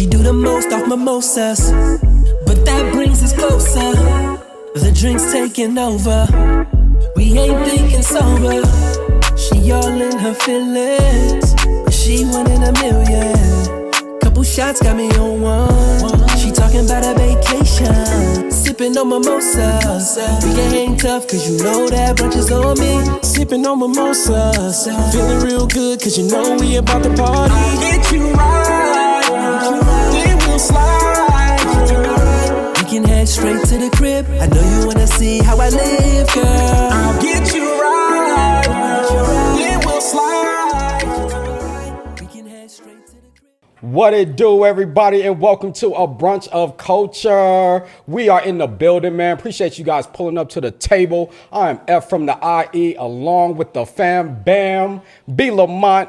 She do the most off mimosas, but that brings us closer. The drink's taking over. We ain't thinking sober. She all in her feelings. She one in a million. Couple shots got me on one. She talking about a vacation. Sipping on mimosas. We can hang tough cause you know that brunch is on me. Sipping on mimosas. Feeling real good cause you know we about to party. I'll get you right. Then we'll slide. We can head straight to the crib. I know you wanna see how I live, girl. I'll get you right. Then we'll slide. We can head straight to the crib. What it do, everybody, and welcome to a brunch of culture. We are in the building, man. Appreciate you guys pulling up to the table. I am F from the IE, along with the fam Bam, B Lamont,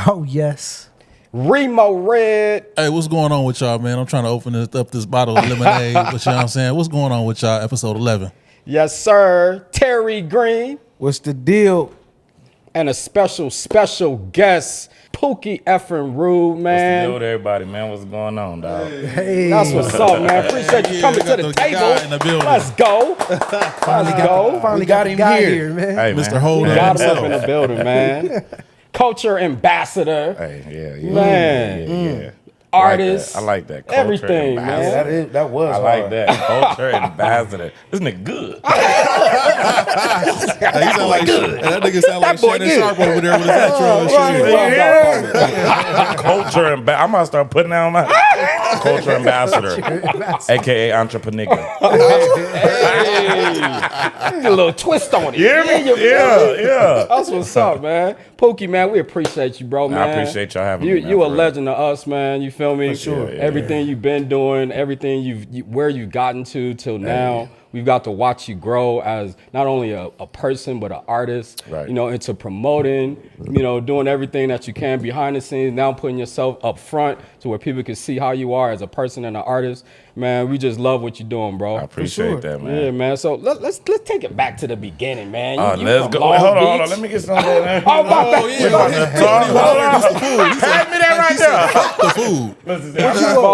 Oh, yes. Remo Red. Hey, what's going on with y'all, man? I'm trying to open this bottle of lemonade, but you know what I'm saying? What's going on with y'all, episode 11? Yes, sir. Terry Green. What's the deal? And a special guest, Pookie effing Rude, man. What's the deal with everybody, man? What's going on, dog? Hey. That's what's up, man. Appreciate you coming to the guy in the table. building. Let's go. Finally got him here, man. Hey, Mr. man. Holden. Got him up in the building, man. Culture ambassador. Hey, yeah. Man. Yeah. Artist. I like that. Culture Everything, ambassador. man. That was I like hard. that. Culture ambassador. Isn't it good? Hey, you sound like that nigga sound like Shannon Sharp over there with his intro and shit. Culture ambassador. I'm going to start putting that on my culture ambassador, a.k.a. entrepreneur. Hey. Get a little twist on it. Yeah, yeah. That's what's up, man. Pookie, man, we appreciate you, bro, man. I appreciate y'all having me, man, You a for real. legend to us, man. You feel me? For sure. Yeah, everything you've been doing, everything where you've gotten to till now. We've got to watch you grow as not only a person, but an artist, Right. you know, into promoting, you know, doing everything that you can behind the scenes, now putting yourself up front to where people can see how you are as a person and an artist. Man, we just love what you're doing, bro. I appreciate that, man. Yeah, man. So let's take it back to the beginning, man. You Let's from go. Long Wait, hold on. Beach. Let me get some of that. Oh, my bad. We about to talk. Hold on. Pass me that right there. The food. Listen, My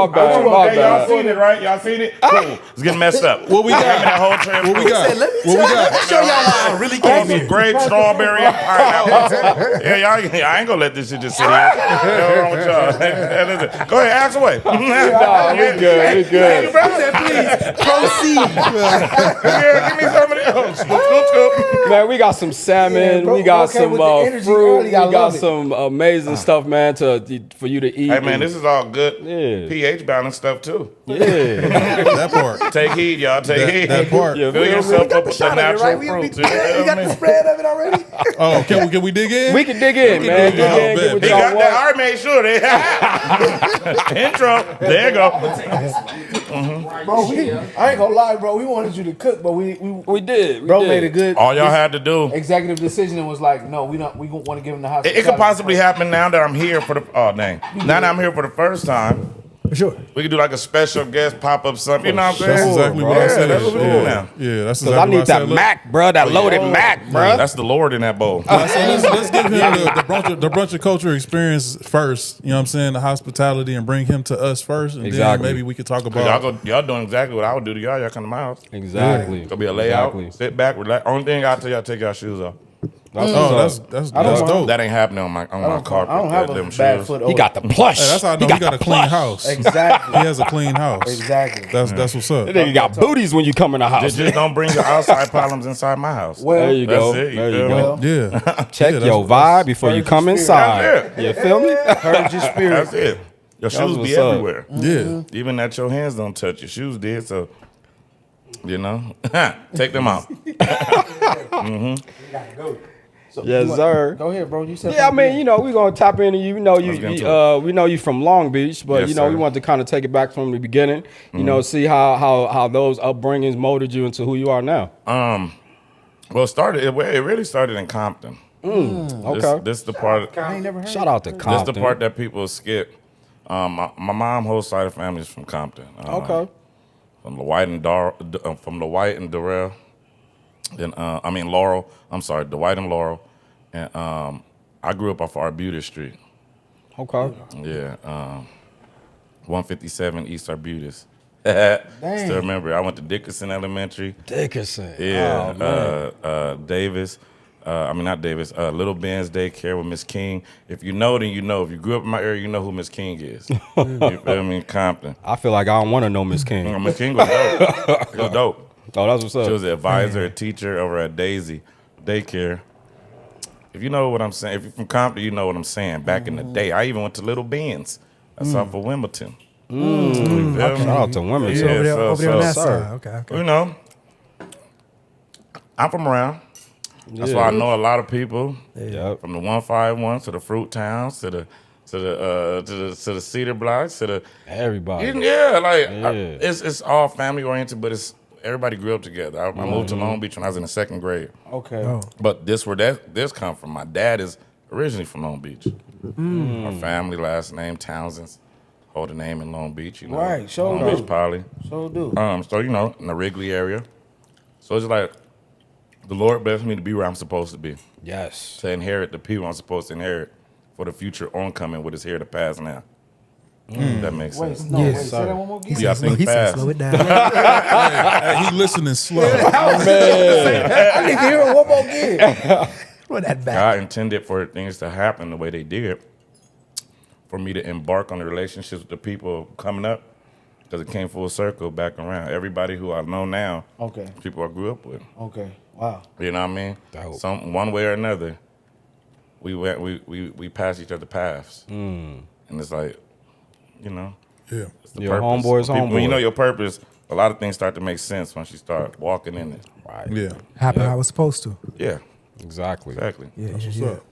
bad, my Y'all bad. seen it, right? Y'all seen it? Cool. It's getting messed up. What we got? Give me that whole tray of What we fruit. got? What we got? Show y'all how I really Came came some grape, strawberry, and pineapple. Yeah, y'all, I ain't gonna let this shit just sit here. What's wrong with y'all? Listen, go ahead, ask away. Nah, we good, we good. Please, proceed. Yeah, give me some of that. Scoop. Man, we got some salmon, Yeah, bro, we got okay, some with the energy fruit, early, I we got love it. some amazing stuff, man, for you to eat. Hey, man, this is all good Yeah. pH balance stuff, too. yeah. That part. Take heed, y'all. Take heed. That part. Yeah, Fill yourself up with the natural We fruits. got the spread of it already. Oh, can we dig in? We can dig in, man. dig in. Dig in, get what He y'all got want. that. I made sure they intro. There you go. Bro, I ain't gonna lie, bro. We wanted you to cook, but we We did. bro made a good All y'all had to do. executive decision and was like, no, we want to give him the hospitality. It could possibly happen now that I'm here for the. Oh dang! Now that I'm here for the first time, For sure. we could do like a special guest pop up something. You know what I'm That's saying? exactly bro. what I Yeah, said. that's what we do now. Yeah, that's Cause exactly I need what I that said. Look, Mac, bro. That loaded Mac, bro. That's the Lord in that bowl. I said, let's give him the brunch of culture experience first. You know what I'm saying? The hospitality and bring him to us first, and Exactly. then maybe we could talk about. Y'all doing exactly what I would do to y'all. Y'all come to my house. Exactly. It'll be a layout. Exactly. Sit back, relax. Only thing I tell y'all, take y'all shoes off. That's dope. That ain't happening on my carpet. I don't have them a bad shoes. foot. He got the plush. Hey, that's how I know he got a clean house. Exactly. He has a clean house. Exactly. That's what's up. Then you got booties when you come in the house. Just don't bring your outside problems inside my house. Well, There you go. That's it, you There you feel go. me? Yeah. Check Yeah, your that's- vibe before you That's come your inside. That's You feel me? heard your spirit. That's it. Your shoes what's be up. everywhere. Yeah. Even that your hands don't touch. Your shoes did, so you know. Take them out. So, Yes, sir. Go ahead, bro. You said Yeah, I mean, you know, we're gonna tap into you. We know Let's get into we know you from Long Beach, but Yes, you know, we sir. want to kind of take it back from the beginning. You know, see how those upbringings molded you into who you are now. Well, it really started in Compton. Okay. This the part. I ain't never heard. Shout out to This Compton. the part that people skip. My mom whole side of family is from Compton. Okay. From the White and Darrell, and Laurel. I'm sorry, Dwight and Laurel, and I grew up off Arbutus Street. Okay. Yeah, 157 East Arbutus. Still remember, I went to Dickerson Elementary. Dickerson. Yeah, Davis. Not Davis. Little Ben's Daycare with Miss King. If you know, then you know. If you grew up in my area, you know who Miss King is. You feel me? Compton. I feel like I don't want to know Miss King. Miss King was dope. It was dope. Oh, that's what's up. She was an advisor, a teacher over at Daisy Daycare. If you know what I'm saying, if you're from Compton, you know what I'm saying. Back in the day, I even went to Little Ben's. That's off of Wimbledon. Shout out to women. Yeah, over there on that so, side. Okay. You know, I'm from around. That's why I know a lot of people. Yep. From the 151 to the Fruit Towns to the Cedar Blocks to the Everybody. It's all family oriented, but it's everybody grew up together. I moved to Long Beach when I was in the 2nd grade. Okay. Oh. But this come from. My dad is originally from Long Beach. Our family last name Townsend's. Hold a name in Long Beach, you know. Right, sure Long do. Beach Poly. So do. So you know, in the Wrigley area. So it's like the Lord blessed me to be where I'm supposed to be. Yes. To inherit the people I'm supposed to inherit for the future oncoming what is here to pass now. That makes Wait, sense. no, Yes, wait, say sir. that one more again. Yeah, I think He said, fast. slow it down. Hey, he listening slow. I need to hear it one more again. Run that back. God intended for things to happen the way they did, for me to embark on the relationships with the people coming up, because it came full circle back around. Everybody who I know now, Okay. people I grew up with. Okay. Wow. You know what I mean? Dope. One way or another, we passed each other paths, and it's like, you know, Yeah. it's the Your purpose. homeboy's When you homeboy. know your purpose, a lot of things start to make sense once you start walking in it. Right. Yeah. Happen how it's supposed to. Yeah, Exactly. exactly. Yeah, That's what's yeah. up.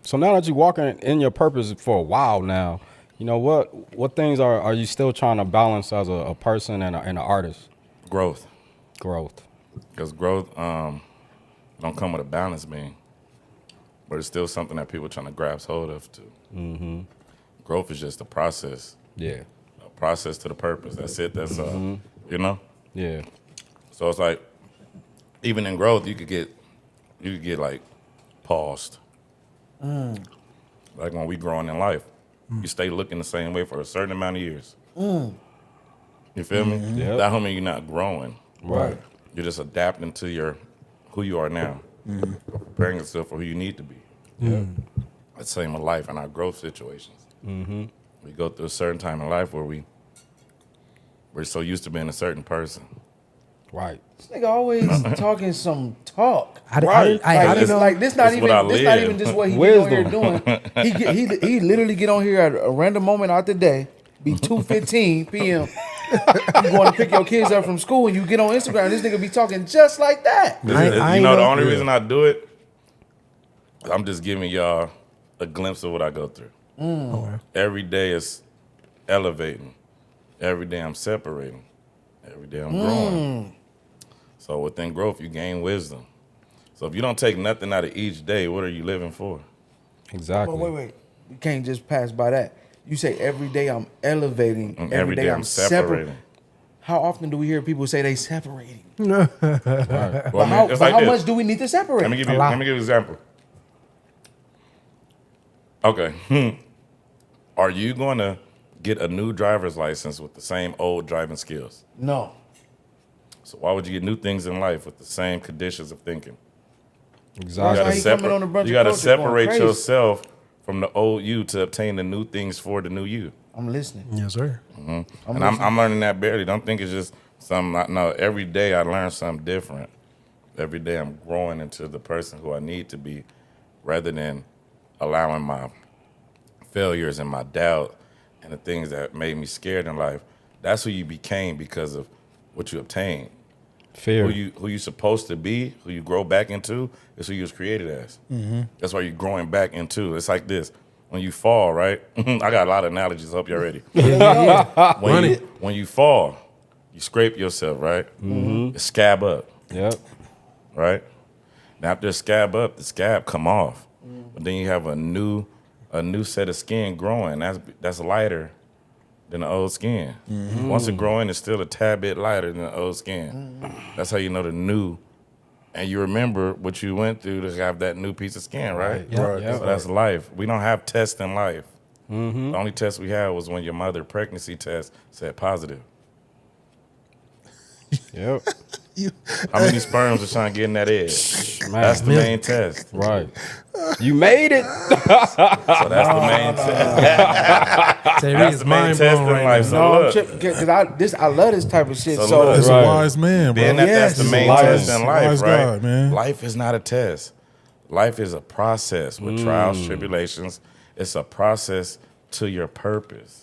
So now that you're walking in your purpose for a while now, you know, what things are you still trying to balance as a person and an artist? Growth, Growth. because growth don't come with a balance beam, but it's still something that people are trying to grasp hold of too. Growth is just a process. Yeah. A process to the purpose. That's it. That's you know. Yeah. So it's like, even in growth, you could get like paused. Like when we growing in life, you stay looking the same way for a certain amount of years. You feel me? Yep. That don't mean you're not growing. Right. You're just adapting to who you are now, preparing yourself for who you need to be. Yeah. That's the same with life and our growth situations. We go through a certain time in life where we're so used to being a certain person. Right. This nigga always talking some talk. I didn't It's know. Like this not It's even what I this not live. even just what he get on here Wisdom. doing. He literally get on here at a random moment out the day, be 2:15 p.m. You going to pick your kids up from school and you get on Instagram and this nigga be talking just like that. I You know, ain't the know. only reason I do it, I'm just giving y'all a glimpse of what I go through. Okay. Every day is elevating. Every day I'm separating. Every day I'm growing. So within growth, you gain wisdom. So if you don't take nothing out of each day, what are you living for? Exactly. But wait. You can't just pass by that. You say every day I'm elevating. And every day I'm separating. How often do we hear people say they separating? Well, But it's how like this. much do we need to separate? Let me give you an example. Okay. Are you going to get a new driver's license with the same old driving skills? No. So why would you get new things in life with the same conditions of thinking? Exactly. Why he coming on the Brunch You got to of Culture going separate crazy? yourself from the old you to obtain the new things for the new you. I'm listening. Yes, sir. I'm learning that barely. Don't think it's just something. No, every day I learn something different. Every day I'm growing into the person who I need to be, rather than allowing my failures and my doubt and the things that made me scared in life. That's who you became because of what you obtained. Fear. Who you supposed to be, who you grow back into, is who you was created as. That's why you're growing back into. It's like this. When you fall, right? I got a lot of analogies. Hope you're ready. When you fall, you scrape yourself, right? You scab up, Yep. right? Now after the scab up, the scab come off. But then you have a new set of skin growing. That's lighter than the old skin. Once it growing, it's still a tad bit lighter than the old skin. That's how you know the new. And you remember what you went through to have that new piece of skin, right? Yep. Right. Yep. So that's life. We don't have tests in life. The only test we had was when your mother pregnancy test said positive. Yep. How many sperms are trying to get in that egg? Man. That's the main test. Right. You made it. So that's the main test. Terry That's is the main mind test blown in right life. now. So No, I'm look, tripping because I love this type of shit. So So, look. That's Right. a wise man, bro. being that that's the Yes. main Wise. test in life, Wise right? guy, man. Life is not a test. Life is a process with trials, tribulations. It's a process to your purpose.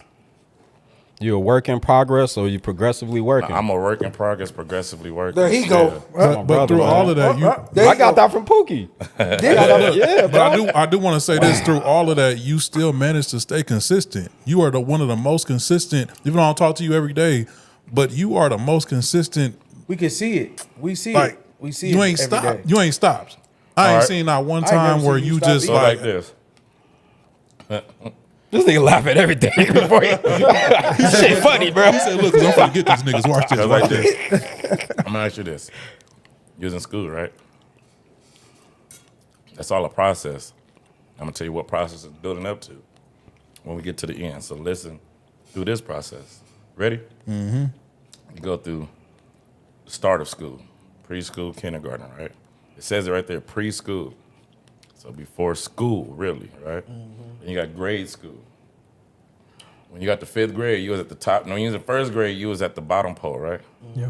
You a work in progress or you progressively working? I'm a work in progress, progressively working. there he go. But brother, through man. all of that, you. There I you got go. that from Pookie. Yeah, but bro. I do want to say this. Through all of that, you still managed to stay consistent. You are one of the most consistent. Even though I don't talk to you every day, but you are the most consistent. We can see it. We see Like it. We see you it. ain't every stopped. day. You ain't stopped. I ain't Alright. seen not one I ain't never time where seen you you stop just So either. like like. this. This nigga laugh at everything before you. Shit funny, bro. He said, "Look, 'cause I'm gonna get these niggas. Watch this. Cause Watch like this." this. I'm gonna ask you this. You was in school, right? That's all a process. I'm gonna tell you what process is building up to when we get to the end. So listen through this process. Ready? Mm-hmm. You go through the start of school, preschool, kindergarten, right? It says it right there, preschool. So before school, really, right? Then you got grade school. When you got to 5th grade, you was at the top. No, when you was in 1st grade, you was at the bottom pole, right? Yeah.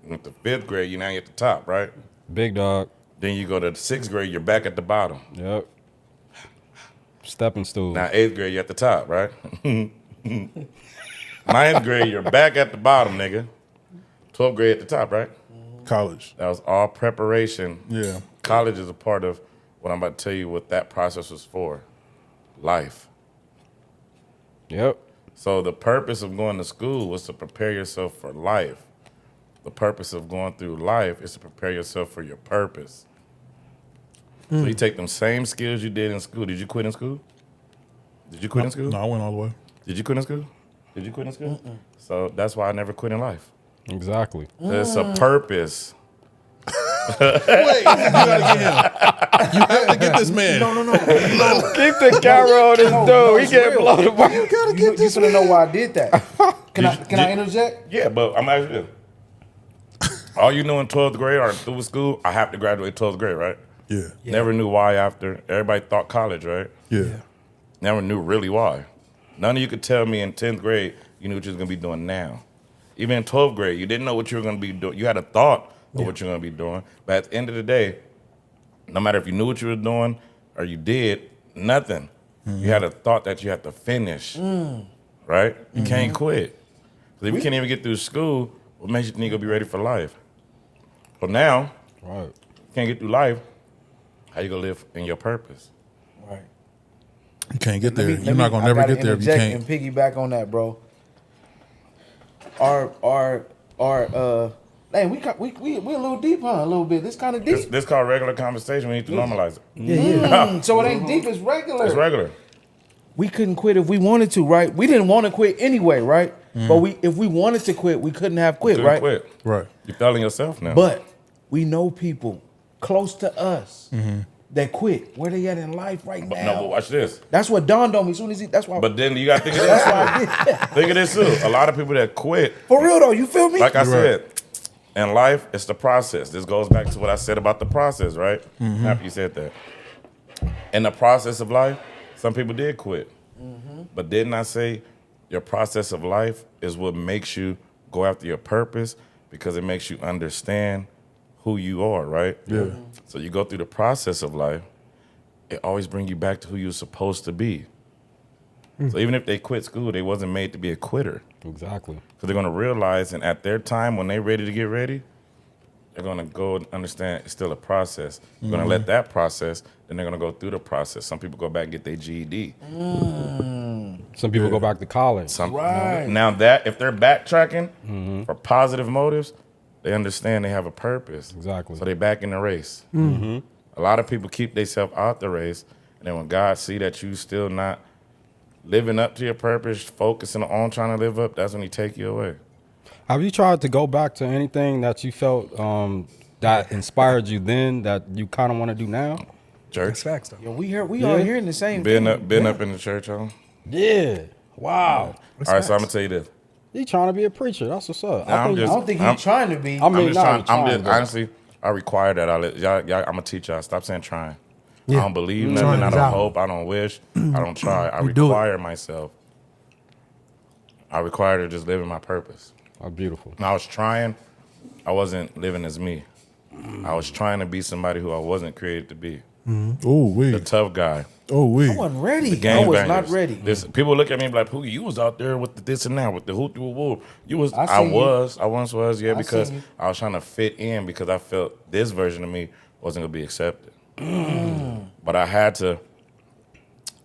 With the 5th grade, you now at the top, right? Big dog. Then you go to the 6th grade, you're back at the bottom. Yep. Stepping stool. Now 8th grade, you're at the top, right? 9th grade, you're back at the bottom, nigga. 12th grade at the top, right? College. That was all preparation. Yeah. College is a part of what I'm about to tell you what that process was for. Life. Yep. So the purpose of going to school was to prepare yourself for life. The purpose of going through life is to prepare yourself for your purpose. So you take them same skills you did in school. Did you quit in school? Did you quit in school? No, I went all the way. Did you quit in school? Did you quit in school? So that's why I never quit in life. Exactly. It's a purpose. Wait, you gotta get him. You have to get this man. No. Keep the camera on this dude. He it's getting real. blown apart. You should know why I did that. Can I interject? Yeah, but I'm asking you. All you know in 12th grade or through school, I have to graduate 12th grade, right? Yeah. Never knew why after. Everybody thought college, right? Yeah. Never knew really why. None of you could tell me in 10th grade you knew what you was going to be doing now. Even in 12th grade, you didn't know what you were going to be doing. You had a thought of what you're going to be doing. But at the end of the day, no matter if you knew what you were doing or you did, nothing. You had a thought that you had to finish, right? You can't quit. Because if you can't even get through school, what makes you think you'll be ready for life? So now, Right. you can't get through life, how you going to live in your purpose? Right. You can't get there. Let me- You're not gonna I never gotta get there if you interject can't. and piggyback on that, bro. Man, we a little deep, huh? A little bit. This kind of deep. This called regular conversation. We need to normalize it. So it ain't deep. It's regular. It's regular. We couldn't quit if we wanted to, right? We didn't want to quit anyway, right? But if we wanted to quit, we couldn't have quit, Couldn't right? quit. Right. You're failing yourself now. But we know people close to us that quit. Where they at in life right now? No, but watch this. That's what dawned on me. As soon as that's why. But then you got to think of that's this. why I did that. Think of this too. A lot of people that quit, For real though, you feel me? like I You're said, in life, it's the process. This goes back to what I said about the process, right? Happy you said that. In the process of life, some people did quit. But didn't I say your process of life is what makes you go after your purpose because it makes you understand who you are, right? Yeah. So you go through the process of life, it always brings you back to who you're supposed to be. So even if they quit school, they wasn't made to be a quitter. Exactly. Because they're going to realize, and at their time, when they're ready to get ready, they're going to go and understand it's still a process. You're going to let that process, then they're going to go through the process. Some people go back and get their GED. Some people go back to college. Right. Now that, if they're backtracking for positive motives, they understand they have a purpose. Exactly. So they back in the race. A lot of people keep themselves out the race, and then when God see that you still not living up to your purpose, focusing on trying to live up, that's when he take you away. Have you tried to go back to anything that you felt that inspired you then that you kind of want to do now? Church. That's facts, though. Yo, we all hearing the same Been thing. up in the church, huh? Yeah. Wow. That's All right, so I'm facts. gonna tell you this. He trying to be a preacher. That's what's up. Nah, I'm I just- don't think he's trying to be. I mean, I'm just not trying. but- Honestly, I require that. Y'all, I'm gonna teach y'all. Stop saying trying. Yeah. I don't believe Trying nothing. I is don't out. hope. I don't wish. I don't try. I You do it. require myself. I require to just live in my purpose. Oh, beautiful. When I was trying, I wasn't living as me. I was trying to be somebody who I wasn't created to be. Oh, we. The tough guy. Oh, we. I wasn't ready. The I gangbangers. was not ready. People look at me like, Pookie, you was out there with the this and that, with the hoot woo woo. You was. I I seen you. was. I once was. Yeah, I because seen you. I was trying to fit in because I felt this version of me wasn't gonna be accepted. But I had to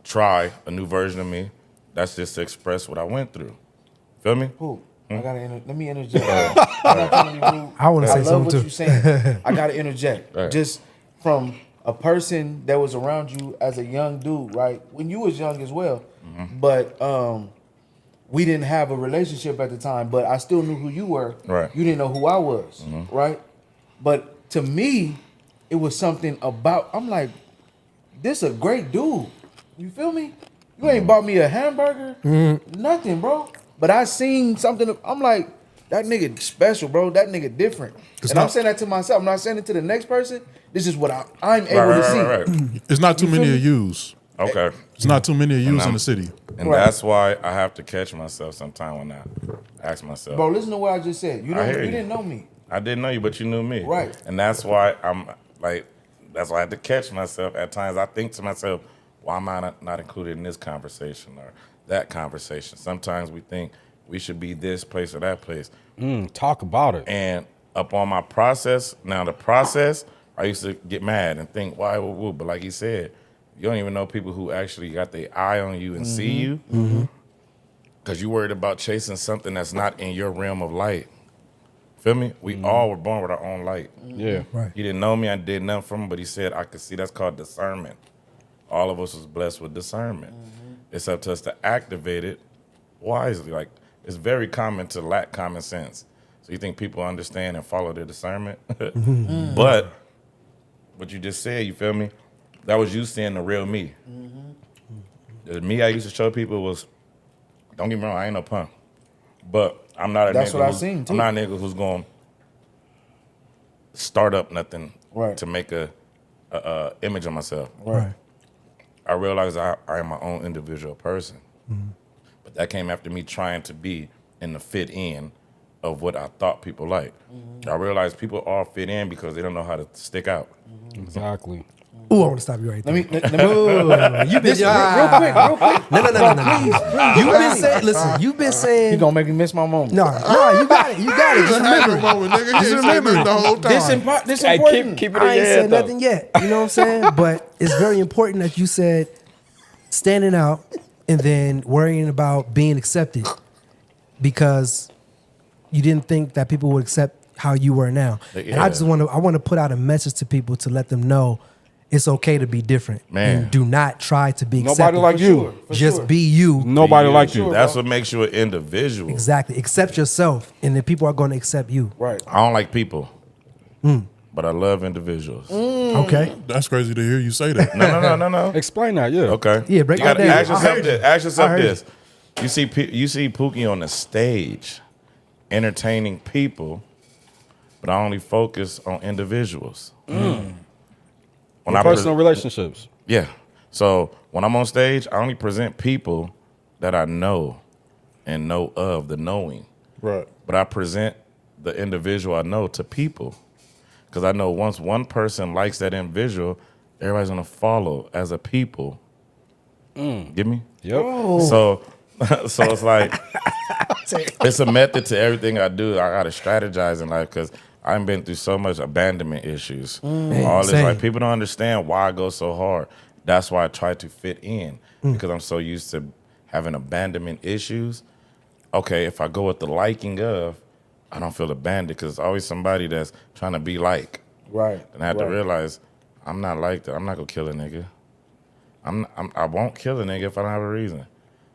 try a new version of me. That's just to express what I went through. Feel me? Ooh, let me interject. I'm not trying to be rude. I wanna say love something what too. you're saying. I gotta interject. Right. Just from a person that was around you as a young dude, right? When you was young as well. But we didn't have a relationship at the time, but I still knew who you were. Right. You didn't know who I was, right? But to me, it was something about, I'm like, this a great dude. You feel me? You ain't bought me a hamburger, nothing, bro. But I seen something, I'm like, that nigga special, bro. That nigga different. And I'm saying that to myself. I'm not saying it to the next person. This is what I'm able to see. Right. It's not too You many feel of yous. Okay. It's not too many of yous in I'm- the city. And Right. that's why I have to catch myself sometime when I ask myself. Bro, listen to what I just said. You I hear you. didn't know me. I didn't know you, but you knew me. Right. And that's why that's why I had to catch myself. At times I think to myself, why am I not included in this conversation or that conversation? Sometimes we think we should be this place or that place. Talk about it. And upon my process, I used to get mad and think, why, woo, but like he said, you don't even know people who actually got their eye on you and see you because you worried about chasing something that's not in your realm of light. Feel me? We all were born with our own light. Yeah. Right. He didn't know me, I did nothing from him, but he said I could see. That's called discernment. All of us was blessed with discernment. It's up to us to activate it wisely. Like, it's very common to lack common sense. So you think people understand and follow their discernment? But what you just said, you feel me? That was you seeing the real me. The me I used to show people was, don't get me wrong, I ain't no punk. But I'm not a That's nigga what I who's- seen, too. I'm not a nigga who's going to start up nothing Right. to make a image of myself. Right. I realized I am my own individual person. But that came after me trying to be in the fit in of what I thought people like. I realized people all fit in because they don't know how to stick out. Exactly. Ooh, I want to stop you right there. Let me You've been real quick. No. You've been saying. Listen, you've been You saying. gonna make me miss my moment. No, you got it. You got it. Just remember. it. Moment, nigga. He Just ain't saying remember nothing the whole time. This Hey, important. keep it in I your ain't head, said though. nothing yet. You know what I'm saying? But it's very important that you said standing out and then worrying about being accepted because you didn't think that people would accept how you were now. And I just want to put out a message to people to let them know it's okay to be different. Man. And do not try to be Nobody accepted. like you. Just be you. Nobody like you. That's what makes you an individual. Exactly. Accept yourself, and then people are going to accept you. Right. I don't like people, but I love individuals. Okay. That's crazy to hear you say that. No. Explain that, yeah. Okay. Yeah, break you that gotta down. Ask I yourself heard this. you. Ask yourself I heard this. You see Pookie on the stage, entertaining people, but I only focus on individuals. When I Personal relationships. Yeah. So when I'm on stage, I only present people that I know and know of, the knowing. Right. But I present the individual I know to people. Because I know once one person likes that individual, everybody's going to follow as a people. Get me? Yep. So it's like, it's a method to everything I do. I got to strategize in life because I've been through so much abandonment issues. All this, same. like, people don't understand why I go so hard. That's why I try to fit in because I'm so used to having abandonment issues. Okay, if I go with the liking of, I don't feel abandoned because there's always somebody that's trying to be like. Right. And I had to realize I'm not like that. I'm not gonna kill a nigga. I won't kill a nigga if I don't have a reason.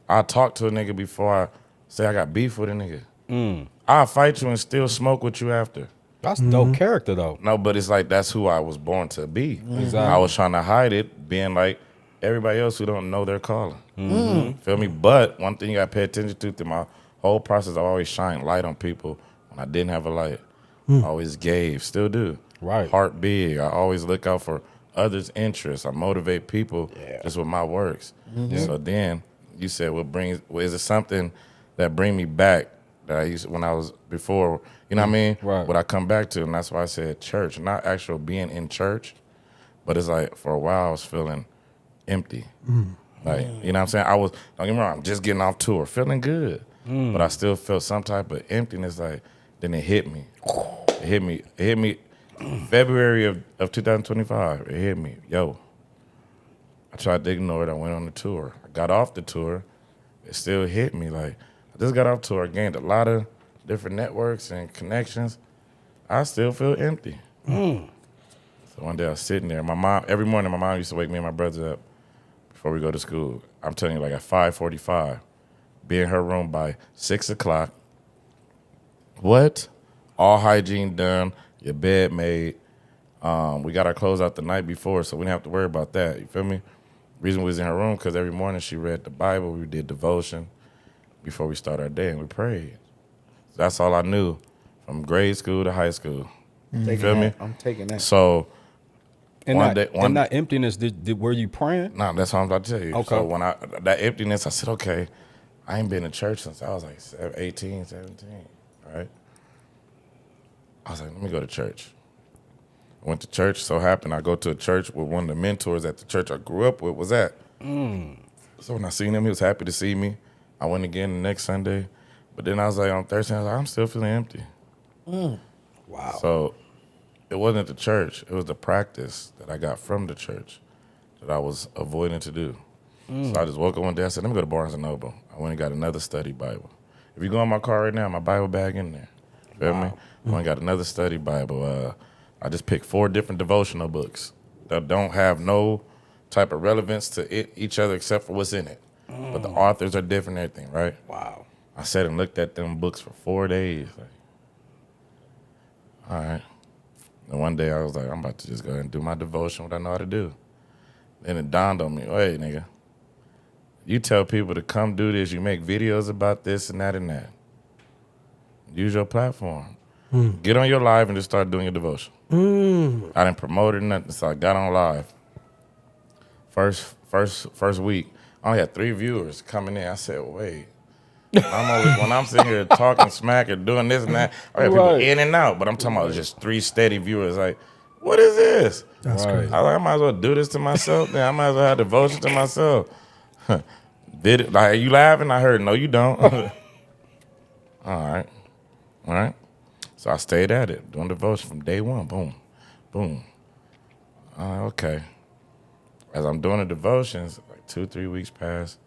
I'll talk to a nigga before I say I got beef with a nigga. I'll fight you and still smoke with you after. That's dope character though. No, but it's like that's who I was born to be. Exactly. I was trying to hide it, being like everybody else who don't know their calling. Feel me? But one thing you gotta pay attention to through my whole process, I always shine light on people when I didn't have a light. I always gave, still do. Right. Heart big. I always look out for others' interests. I motivate people just with my works. So then you said, is it something that bring me back that I used when I was before, you know what I mean? Right. What I come back to, and that's why I said church, not actual being in church, but it's like for a while I was feeling empty. Like, you know what I'm saying? Don't get me wrong, I'm just getting off tour, feeling good. But I still felt some type of emptiness, like, then it hit me. It hit me February of 2025. It hit me. Yo, I tried to ignore it. I went on the tour. I got off the tour. It still hit me. Like, I just got off tour. I gained a lot of different networks and connections. I still feel empty. So one day I was sitting there. Every morning, my mom used to wake me and my brother up before we go to school. I'm telling you, like at 5:45, be in her room by 6 o'clock. What? All hygiene done, your bed made. We got our clothes out the night before, so we didn't have to worry about that. You feel me? Reason we was in her room, because every morning she read the Bible, we did devotion before we start our day, and we prayed. So that's all I knew from grade school to high school. You feel me? I'm taking that. So And one that, day, and that emptiness, were you praying? nah, that's what I'm about to tell you. Okay. So when that emptiness, I said, okay, I ain't been to church since I was like 18, 17, right? I was like, let me go to church. I went to church. So happened I go to a church with one of the mentors at the church I grew up with was at. So when I seen him, he was happy to see me. I went again the next Sunday. But then I was like, on Thursday, I was like, I'm still feeling empty. Wow. So it wasn't the church. It was the practice that I got from the church that I was avoiding to do. So I just woke up one day. I said, let me go to Barnes & Noble. I went and got another study Bible. If you go in my car right now, my Bible bag in there. Feel me? I went and got another study Bible. I just picked 4 different devotional books that don't have no type of relevance to each other except for what's in it. But the authors are different and everything, right? Wow. I sat and looked at them books for 4 days. Like, all right. And one day I was like, I'm about to just go ahead and do my devotion, what I know how to do. Then it dawned on me, wait, nigga, you tell people to come do this, you make videos about this and that and that. Use your platform. Get on your live and just start doing your devotion. I didn't promote it, nothing, so I got on live. First week, I only had 3 viewers coming in. I said, wait. When I'm sitting here talking smack and doing this and that, I have people in and out, but I'm talking about just 3 steady viewers. Like, what is this? That's crazy. I was like, I might as well do this to myself. Then I might as well have devotion to myself. Did it? Like, are you laughing? I heard, no, you don't. All right. So I stayed at it, doing devotion from day one. Boom, boom. Okay. As I'm doing the devotions, like 2-3 weeks pass.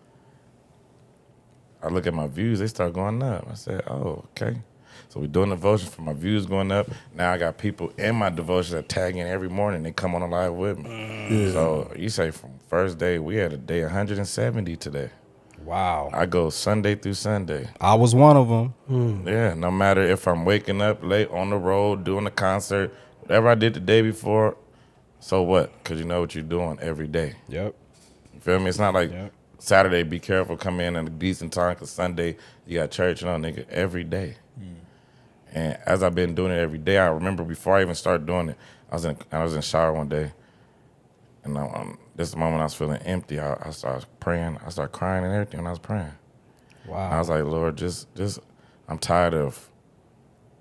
I look at my views, they start going up. I said, oh, okay. So we're doing devotion for my views going up. Now I got people in my devotions that tag in every morning. They come on the live with me. So you say from first day, we had a day 170 today. Wow. I go Sunday through Sunday. I was one of them. Yeah, no matter if I'm waking up late on the road, doing a concert, whatever I did the day before, so what? Because you know what you're doing every day. Yep. You feel me? It's not like Saturday, be careful, come in at a decent time, because Sunday, you got church, nigga, every day. And as I've been doing it every day, I remember before I even started doing it, I was in the shower one day, and this is the moment I was feeling empty. I started praying. I started crying and everything when I was praying. Wow. And I was like, Lord, just I'm tired of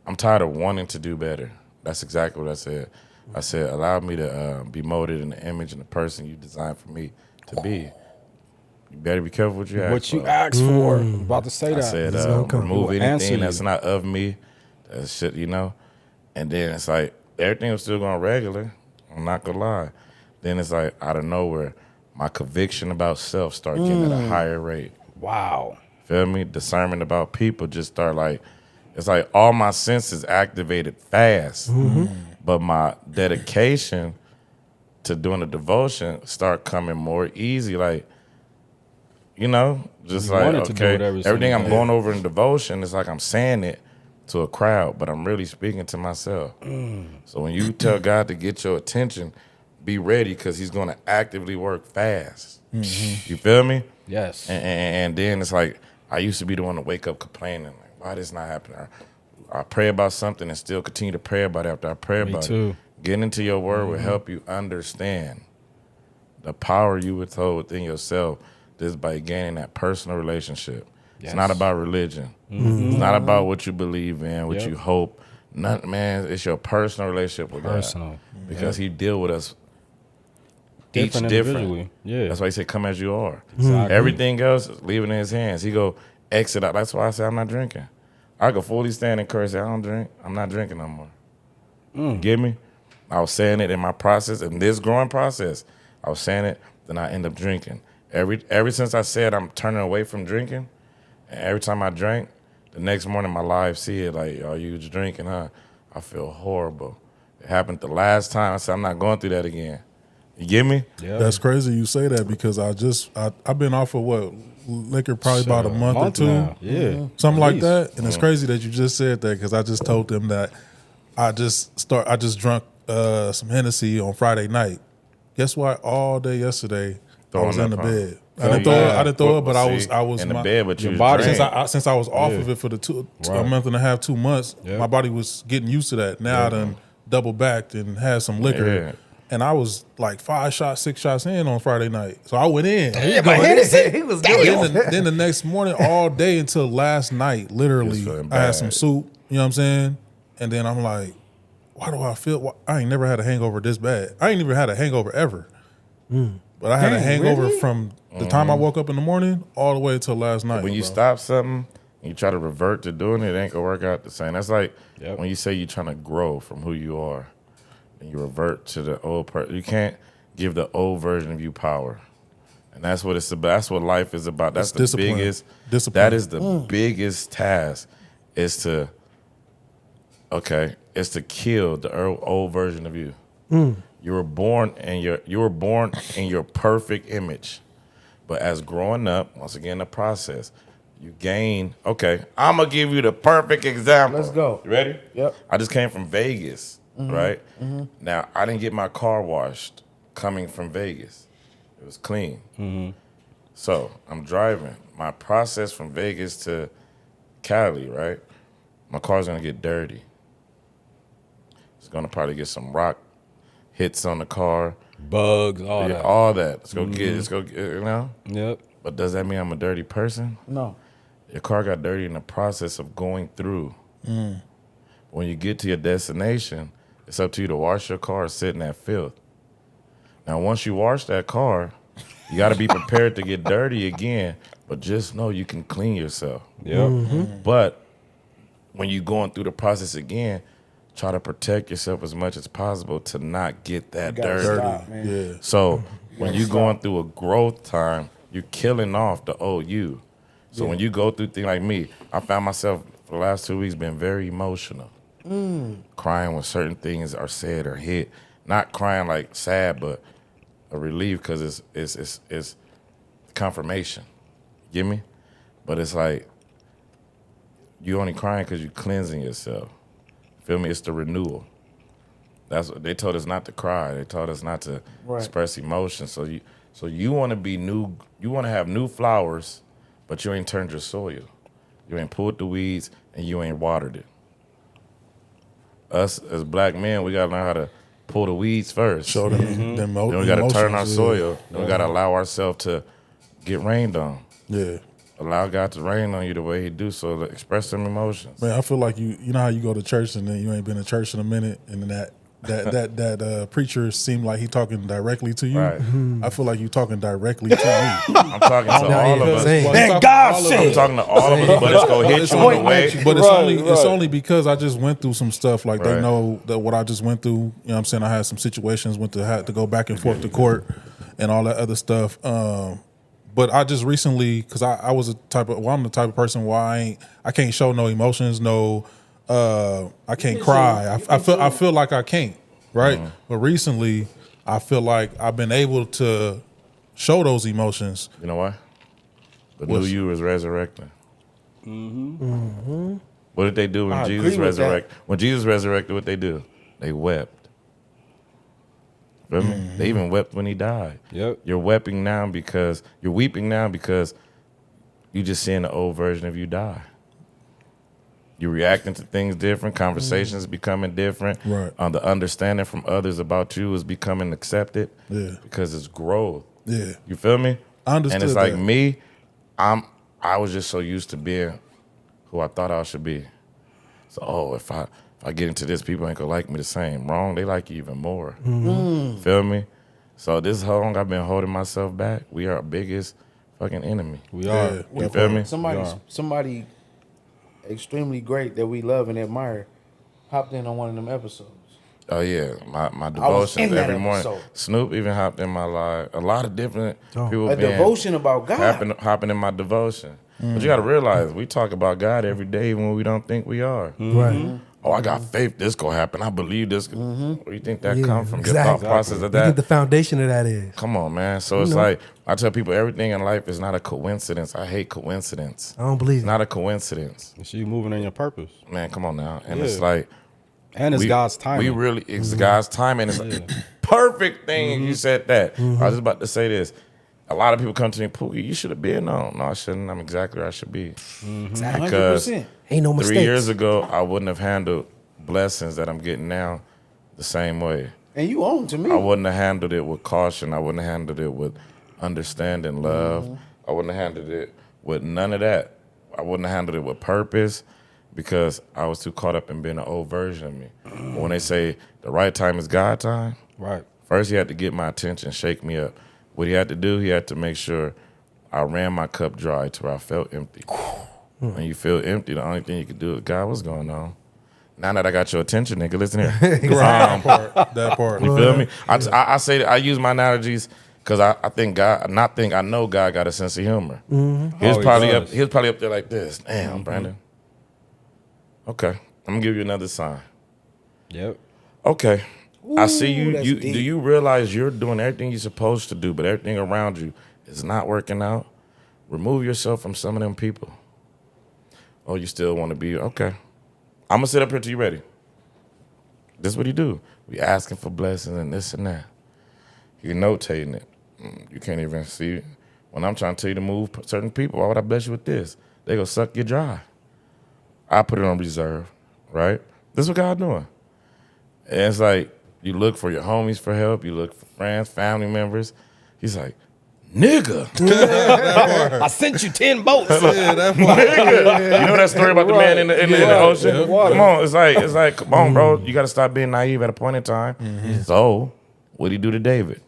wanting to do better. That's exactly what I said. I said, allow me to be molded in the image and the person you designed for me to be. You better be careful what you ask for. What you asked for. I'm about to say I that. said, come. remove He will answer anything you. that's not of me. That shit, you know. And then it's like everything was still going regular. I'm not gonna lie. Then it's like out of nowhere, my conviction about self start getting at a higher rate. Wow. Feel me? Discernment about people just start like, it's like all my senses activated fast. But my dedication to doing the devotion start coming more easy. Like, you know, just You like, wanted to do okay, it every everything single I'm day. going over in devotion, it's like I'm saying it to a crowd, but I'm really speaking to myself. So when you tell God to get your attention, be ready because he's going to actively work fast. You feel me? Yes. And then it's like, I used to be the one to wake up complaining, like, why this not happening? I pray about something and still continue to pray about it after I pray about too. it. Getting into your word will help you understand the power you would hold within yourself just by gaining that personal relationship. It's not about religion. It's not about what you believe in, what you hope. Man, it's your personal relationship with God. Because he deal with us Different each different. individually. Yeah. That's why he said, come as you are. Exactly. Everything else, leave it in his hands. He go, exit out. That's why I say I'm not drinking. I could fully stand and curse, say, I don't drink. I'm not drinking no more. You get me? I was saying it in my process, in this growing process. I was saying it, then I end up drinking. Ever since I said I'm turning away from drinking, and every time I drank, the next morning my life see it like, oh, you was drinking, huh? I feel horrible. It happened the last time. I said, I'm not going through that again. You get me? Yeah. That's crazy you say that because I've been off of liquor probably about a month or two. Now. Yeah. Something like that. And it's crazy that you just said that because I just told them that I just drunk some Hennessy on Friday night. Guess what? All day yesterday I was in the bed. I didn't throw it, but I was in the bed, but your your body- body. since I was off of it for a month and a half, 2 months, my body was getting used to that. Now I done double backed and had some liquor. Yeah. And I was like 5 shots, 6 shots in on Friday night. So I went in. He was doing Then the next morning, all day until last night, literally, Just feeling I had bad. some soup. You know what I'm saying? And then I'm like, why do I feel? I ain't never had a hangover this bad. I ain't even had a hangover ever. But I had a hangover from the time I woke up in the morning all the way until last night. When you bro. stop something and you try to revert to doing it, it ain't gonna work out the same. That's like when you say you're trying to grow from who you are and you revert to the old person. You can't give the old version of you power. And that's what it's about. That's what life is about. That's It's the discipline. biggest. Discipline. That is the biggest task. Is to kill the old version of you. You were born in your perfect image, but as growing up, once again, the process, you gain. Okay, I'm gonna give you the perfect example. Let's go. You ready? Yep. I just came from Vegas, right? Now I didn't get my car washed coming from Vegas. It was clean. So I'm driving. My process from Vegas to Cali, right? My car's gonna get dirty. It's gonna probably get some rock hits on the car, Bugs, all that. all that. It's gonna get, you know. Yep. But does that mean I'm a dirty person? No. Your car got dirty in the process of going through. When you get to your destination, it's up to you to wash your car or sit in that filth. Now, once you wash that car, you got to be prepared to get dirty again. But just know you can clean yourself. Yep. But when you're going through the process again, try to protect yourself as much as possible to not get that Gotta dirty. stop, man. Yeah. So when you're going through a growth time, you're killing off the old you. So when you go through things like me, I found myself for the last 2 weeks being very emotional. Crying when certain things are said or hit. Not crying like sad, but a relief because it's confirmation. Get me? But it's like you only crying because you're cleansing yourself. Feel me? It's the renewal. That's what they told us not to cry. They told us not to express emotion. So you want to be new. You want to have new flowers, but you ain't turned your soil. You ain't pulled the weeds and you ain't watered it. Us as black men, we gotta learn how to pull the weeds first. Show them, Then we gotta turn our emotions, soil. Then we gotta allow ourselves to get rained on. Yeah. Allow God to rain on you the way He do. So to express them emotions. Man, I feel like you know how you go to church and then you ain't been to church in a minute and then that preacher seemed like he talking directly to you. Right. I feel like you talking directly to me. I'm talking to all of us. And God I'm talking to all of us, but it's gonna hit you in a way. But it's Right. only because I just went through some stuff. Like they Right. know that what I just went through. You know what I'm saying? I had some situations, had to go back and forth to court and all that other stuff. But I just recently, because I'm the type of person where I can't show no emotions, I can't cry. I feel like I can't, right? But recently, I feel like I've been able to show those emotions. You know why? The new you is resurrecting. What did they do when I Jesus agree with that. resurrected? When Jesus resurrected, what they do? They wept. Feel me? They even wept when he died. Yep. You're weeping now because you just seeing the old version of you die. You're reacting to things different. Conversations becoming different. Right. The understanding from others about you is becoming accepted. Yeah. Because it's growth. Yeah. You feel me? I understood And it's like that. me, I was just so used to being who I thought I should be. So, if I get into this, people ain't gonna like me the same. Wrong, they like you even more. Feel me? So this long I've been holding myself back. We are our biggest fucking enemy. We are. Yeah. You feel me? Somebody extremely great that we love and admire hopped in on one of them episodes. Oh yeah, my was devotions in that every morning. episode. Snoop even hopped in my live. A lot of different people A being devotion about God. hopping in my devotion. But you got to realize we talk about God every day even when we don't think we are. Right. Oh, I got faith. This gonna happen. I believe this. Where do you think that Yeah, come from? Your exactly. thought process of You that. think the foundation of that is. Come on, man. So it's like I tell people everything in life is not a coincidence. I hate coincidence. I don't believe It's it. not a coincidence. It's you moving in your purpose. Man, come on now. And Yeah. it's like And it's God's timing. It's God's timing. It's a perfect thing you said that. I was just about to say this. A lot of people come to me, Pookie, you should have been on. No, I shouldn't. I'm exactly where I should be. Because 100%. Ain't no 3 mistakes. years ago, I wouldn't have handled blessings that I'm getting now the same way. And you own to me. I wouldn't have handled it with caution. I wouldn't have handled it with understanding, love. I wouldn't have handled it with none of that. I wouldn't have handled it with purpose because I was too caught up in being an old version of me. But when they say the right time is God time, Right. first he had to get my attention, shake me up. What he had to do, he had to make sure I ran my cup dry to where I felt empty. When you feel empty, the only thing you can do is, God, what's going on? Now that I got your attention, nigga, listen here. That part. You feel me? I say that I use my analogies because I know God got a sense of humor. He was Oh, he probably does. he was probably up there like this. Damn, Brandon. Okay, I'm gonna give you another sign. Yep. Okay, I see you. that's Do deep. you realize you're doing everything you're supposed to do, but everything around you is not working out? Remove yourself from some of them people. Oh, you still want to be okay? I'm gonna sit up here till you ready. This is what he do. We asking for blessings and this and that. You're notating it. You can't even see it. When I'm trying to tell you to move certain people, why would I bless you with this? They gonna suck you dry. I put it on reserve, right? This is what God doing. And it's like you look for your homies for help. You look for friends, family members. He's like, nigga. I sent you 10 boats. Nigga. You know that story about the man in the ocean? Yeah. Come on, it's like, come on, bro. You got to stop being naive at a point in time. So, what did he do to David?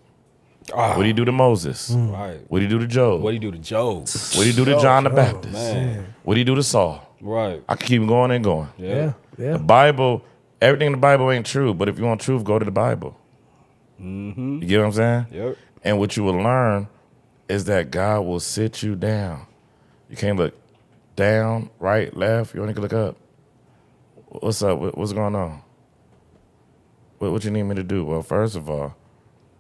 What did he do to Moses? Right. What did he do to Job? What do you do to Job? What did he do to John the Baptist? Man. What did he do to Saul? Right. I can keep going and going. Yeah. Yeah. The Bible, everything in the Bible ain't true, but if you want truth, go to the Bible. You get what I'm saying? Yep. And what you will learn is that God will sit you down. You can't look down, right, left. You only can look up. What's up? What's going on? What you need me to do? Well, first of all,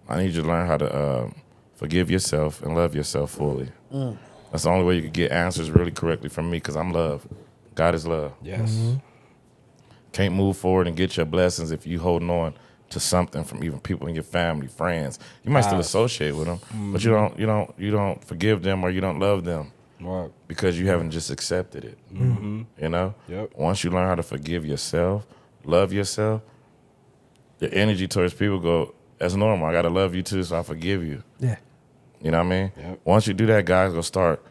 I need you to learn how to forgive yourself and love yourself fully. That's the only way you can get answers really correctly from me because I'm love. God is love. Yes. Can't move forward and get your blessings if you holding on to something from even people in your family, friends. You might still associate with them, but you don't forgive them or you don't love them Right. because you haven't just accepted it. You know? Yep. Once you learn how to forgive yourself, love yourself, your energy towards people go, that's normal. I gotta love you too, so I forgive you. Yeah. You know what I mean? Yep. Once you do that, guys gonna start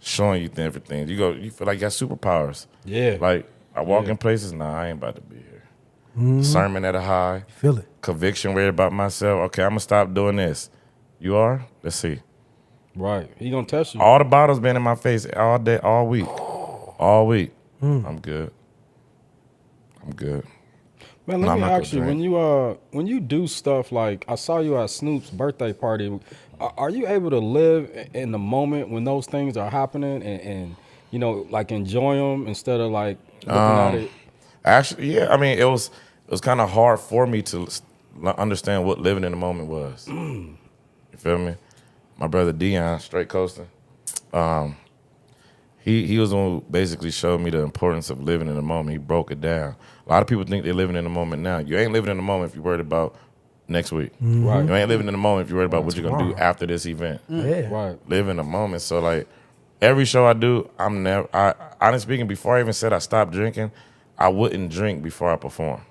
showing you different things. You feel like you got superpowers. Yeah. Like I walk in places, nah, I ain't about to be here. Sermon at a high, Feel it. conviction worried about myself. Okay, I'm gonna stop doing this. You are? Let's see. Right. He gonna test you. All the bottles been in my face all day, all week. All week. I'm good. I'm good. Man, No, let I'm me not gonna ask you, drink. when you do stuff like I saw you at Snoop's birthday party, are you able to live in the moment when those things are happening and you know, like enjoy them instead of like looking at it? Actually, yeah. I mean, it was kind of hard for me to understand what living in the moment was. You feel me? My brother Dion, straight coasting. he was the one who basically showed me the importance of living in the moment. He broke it down. A lot of people think they're living in the moment now. You ain't living in the moment if you're worried about next week. Right. You ain't living in the moment if you're worried about what you're gonna do after this event. Yeah. Right. Live in the moment. So like every show I do, honestly speaking, before I even said I stopped drinking, I wouldn't drink before I perform.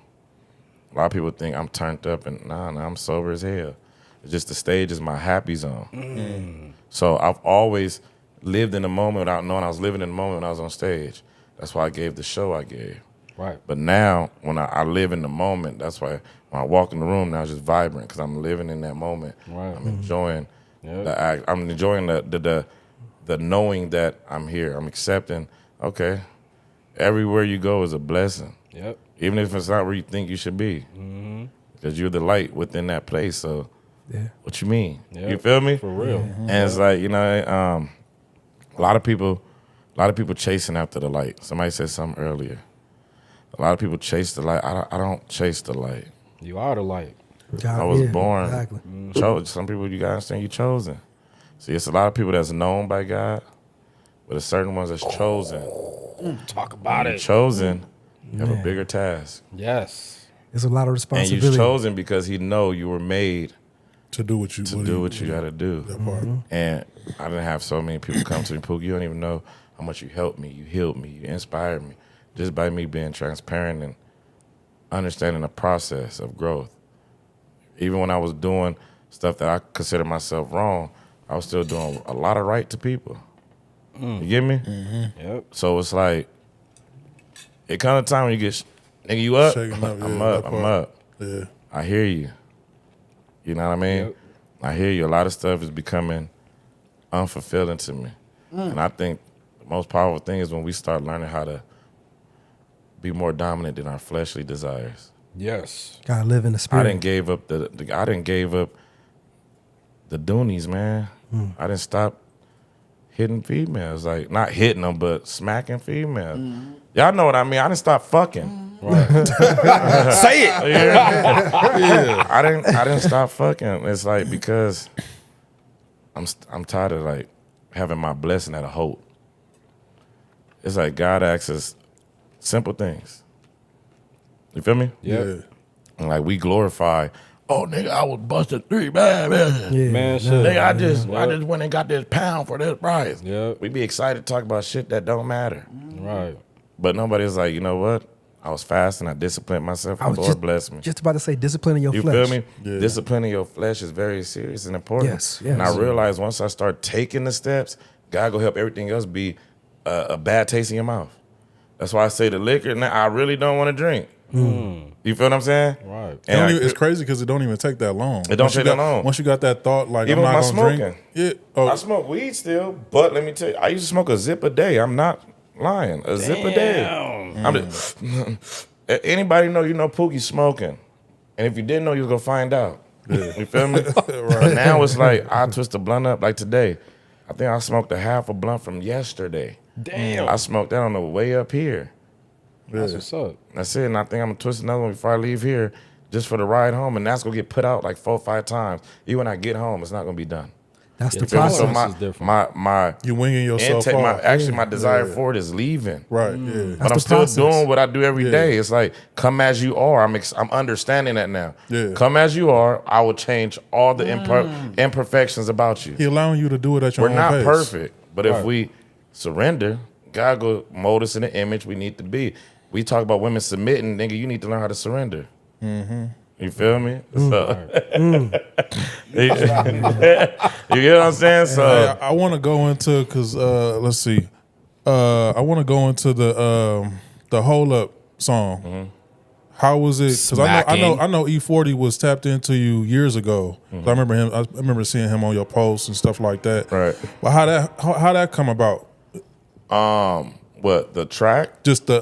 A lot of people think I'm turned up and nah, I'm sober as hell. It's just the stage is my happy zone. So I've always lived in the moment without knowing I was living in the moment when I was on stage. That's why I gave the show I gave. Right. But now when I live in the moment, that's why when I walk in the room now it's just vibrant because I'm living in that moment. Right. I'm enjoying the act. I'm enjoying the knowing that I'm here. I'm accepting, okay, everywhere you go is a blessing. Yep. Even if it's not where you think you should be. Because you're the light within that place. So what you mean? Yep. You feel me? For real. And it's like, you know, a lot of people chasing after the light. Somebody said something earlier. A lot of people chase the light. I don't chase the light. You are the light. God, I was yeah, born. Exactly. Some people, you gotta understand, you chosen. See, it's a lot of people that's known by God, but there's certain ones that's chosen. Talk about You're it. chosen, you have a bigger task. Yes. It's a lot of And responsibility. you're chosen because he know you were made to do what you gotta do. That part. And I didn't have so many people come to me, Pookie, you don't even know how much you helped me, you healed me, you inspired me, just by me being transparent and understanding the process of growth. Even when I was doing stuff that I consider myself wrong, I was still doing a lot of right to people. You get me? Yep. So it's like, it kind of time when you get, nigga, you up? Shaking up, I'm yeah, up, that I'm part. up. Yeah. I hear you. You know what I mean? Yep. I hear you. A lot of stuff is becoming unfulfilling to me. And I think the most powerful thing is when we start learning how to be more dominant than our fleshly desires. Yes. Gotta live in the spirit. I didn't gave up the doonies, man. I didn't stop hitting females. Like, not hitting them, but smacking females. Y'all know what I mean. I didn't stop fucking. Say it. Yeah. I didn't stop fucking. It's like because I'm tired of like having my blessing out of hope. It's like God asks us simple things. You feel me? Yep. And like we glorify, oh nigga, I was busted 3 bad bitches. Yeah, Man, no. shit. Nigga, I just Yep. went and got this pound for this price. Yep. We be excited to talk about shit that don't matter. Right. But nobody's like, you know what? I was fasting, I disciplined myself, I the was Lord blessed me. just about to say disciplining your You flesh. feel me? Yeah. Disciplining your flesh is very serious and important. Yes, And I yes. realized once I start taking the steps, God go help everything else be a bad taste in your mouth. That's why I say the liquor, now I really don't want to drink. You feel what I'm saying? Right. And It's crazy because it don't even take that long. It don't take that long. Once you got that thought, like Even I'm not with my gonna drink. smoking. Yeah. Oh, I smoke weed still, but let me tell you, I used to smoke a zip a day. I'm not lying. A zip a day. I'm just, anybody know you know Pookie smoking. And if you didn't know, you was going to find out. You feel me? But now it's like, I twist the blunt up. Like today, I think I smoked a half a blunt from yesterday. Damn. I smoked that on the way up here. That's what's up. That's it. And I think I'm going to twist another one before I leave here just for the ride home. And that's going to get put out like 4 or 5 times. Even when I get home, it's not going to be done. That's the Yeah, process. So Process is different. my you winging yourself intake, off. my desire for it is leaving. Right. Yeah. But That's I'm the still process. doing what I do every Yeah. day. It's like, come as you are. I'm understanding that now. Yeah. Come as you are. I will change all the imperfections about you. He allowing you to do it at your We're own not pace. perfect, but if Right. we surrender, God will mold us in the image we need to be. We talk about women submitting, nigga. You need to learn how to surrender. You feel me? So, you get what I'm saying? So, Hey, I want to go into because let's see, I want to go into the Hold Up song. How was it? Because I know E40 was tapped into you years ago. I remember him. I remember seeing him on your posts and stuff like that. Right. But how that come about? what the track? Just the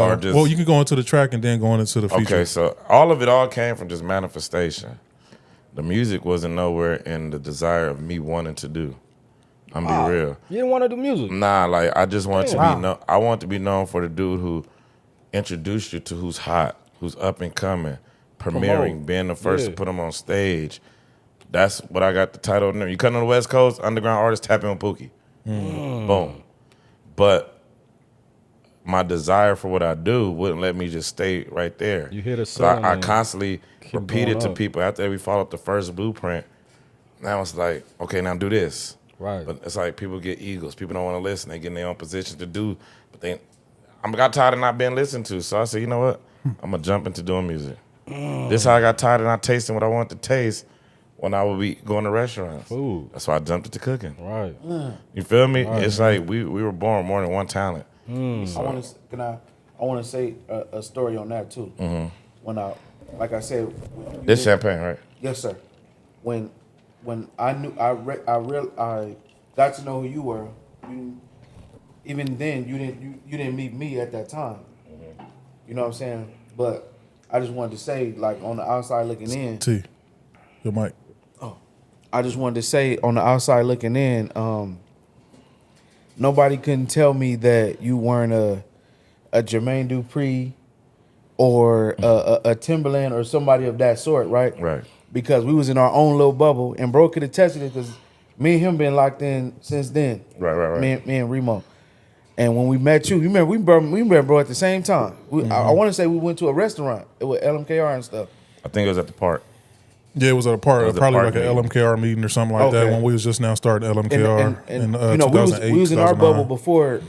Or just- well, you can go into the track and then going into the feature. Okay, so all of it all came from just manifestation. The music wasn't nowhere in the desire of me wanting to do. I'm be real. You didn't want to do music. Nah, like I just want to Wow. be known. I want to be known for the dude who introduced you to who's hot, who's up and coming, premiering, Promote. being the first Yeah. to put him on stage. That's what I got the title of. You come to the West Coast, underground artist, tap in with Pookie. Boom. but my desire for what I do wouldn't let me just stay right there. You hit a So I ceiling, constantly repeated going to up. people after we followed the first blueprint. Now it's like, okay, now do this. Right. But it's like people get egos. People don't want to listen. They get in their own position to do, but I got tired of not being listened to. So I said, you know what? I'm gonna jump into doing music. This how I got tired of not tasting what I wanted to taste when I would be going to restaurants. Food. That's why I jumped into cooking. Right. You feel me? It's like we were born more than one talent. I want to say a story on that too. When like I said, This champagne, right? yes sir. When I knew I got to know who you were. Even then you didn't meet me at that time. You know what I'm saying? But I just wanted to say, like, on the outside looking in. T, your mic. I just wanted to say, on the outside looking in, nobody couldn't tell me that you weren't a Jermaine Dupri or a Timberland or somebody of that sort, right? Right. Because we was in our own little bubble, and bro could attest to it because me and him been locked in since then. Right. Me and Remo. And when we met you, you remember we met bro at the same time. I want to say we went to a restaurant with LMKR and stuff. I think it was at the park. Yeah, it was at a part, It was a probably park like an meeting. LMKR meeting or something like that Okay. when we was just now starting LMKR in you know, 2008, we was in our 2009. bubble before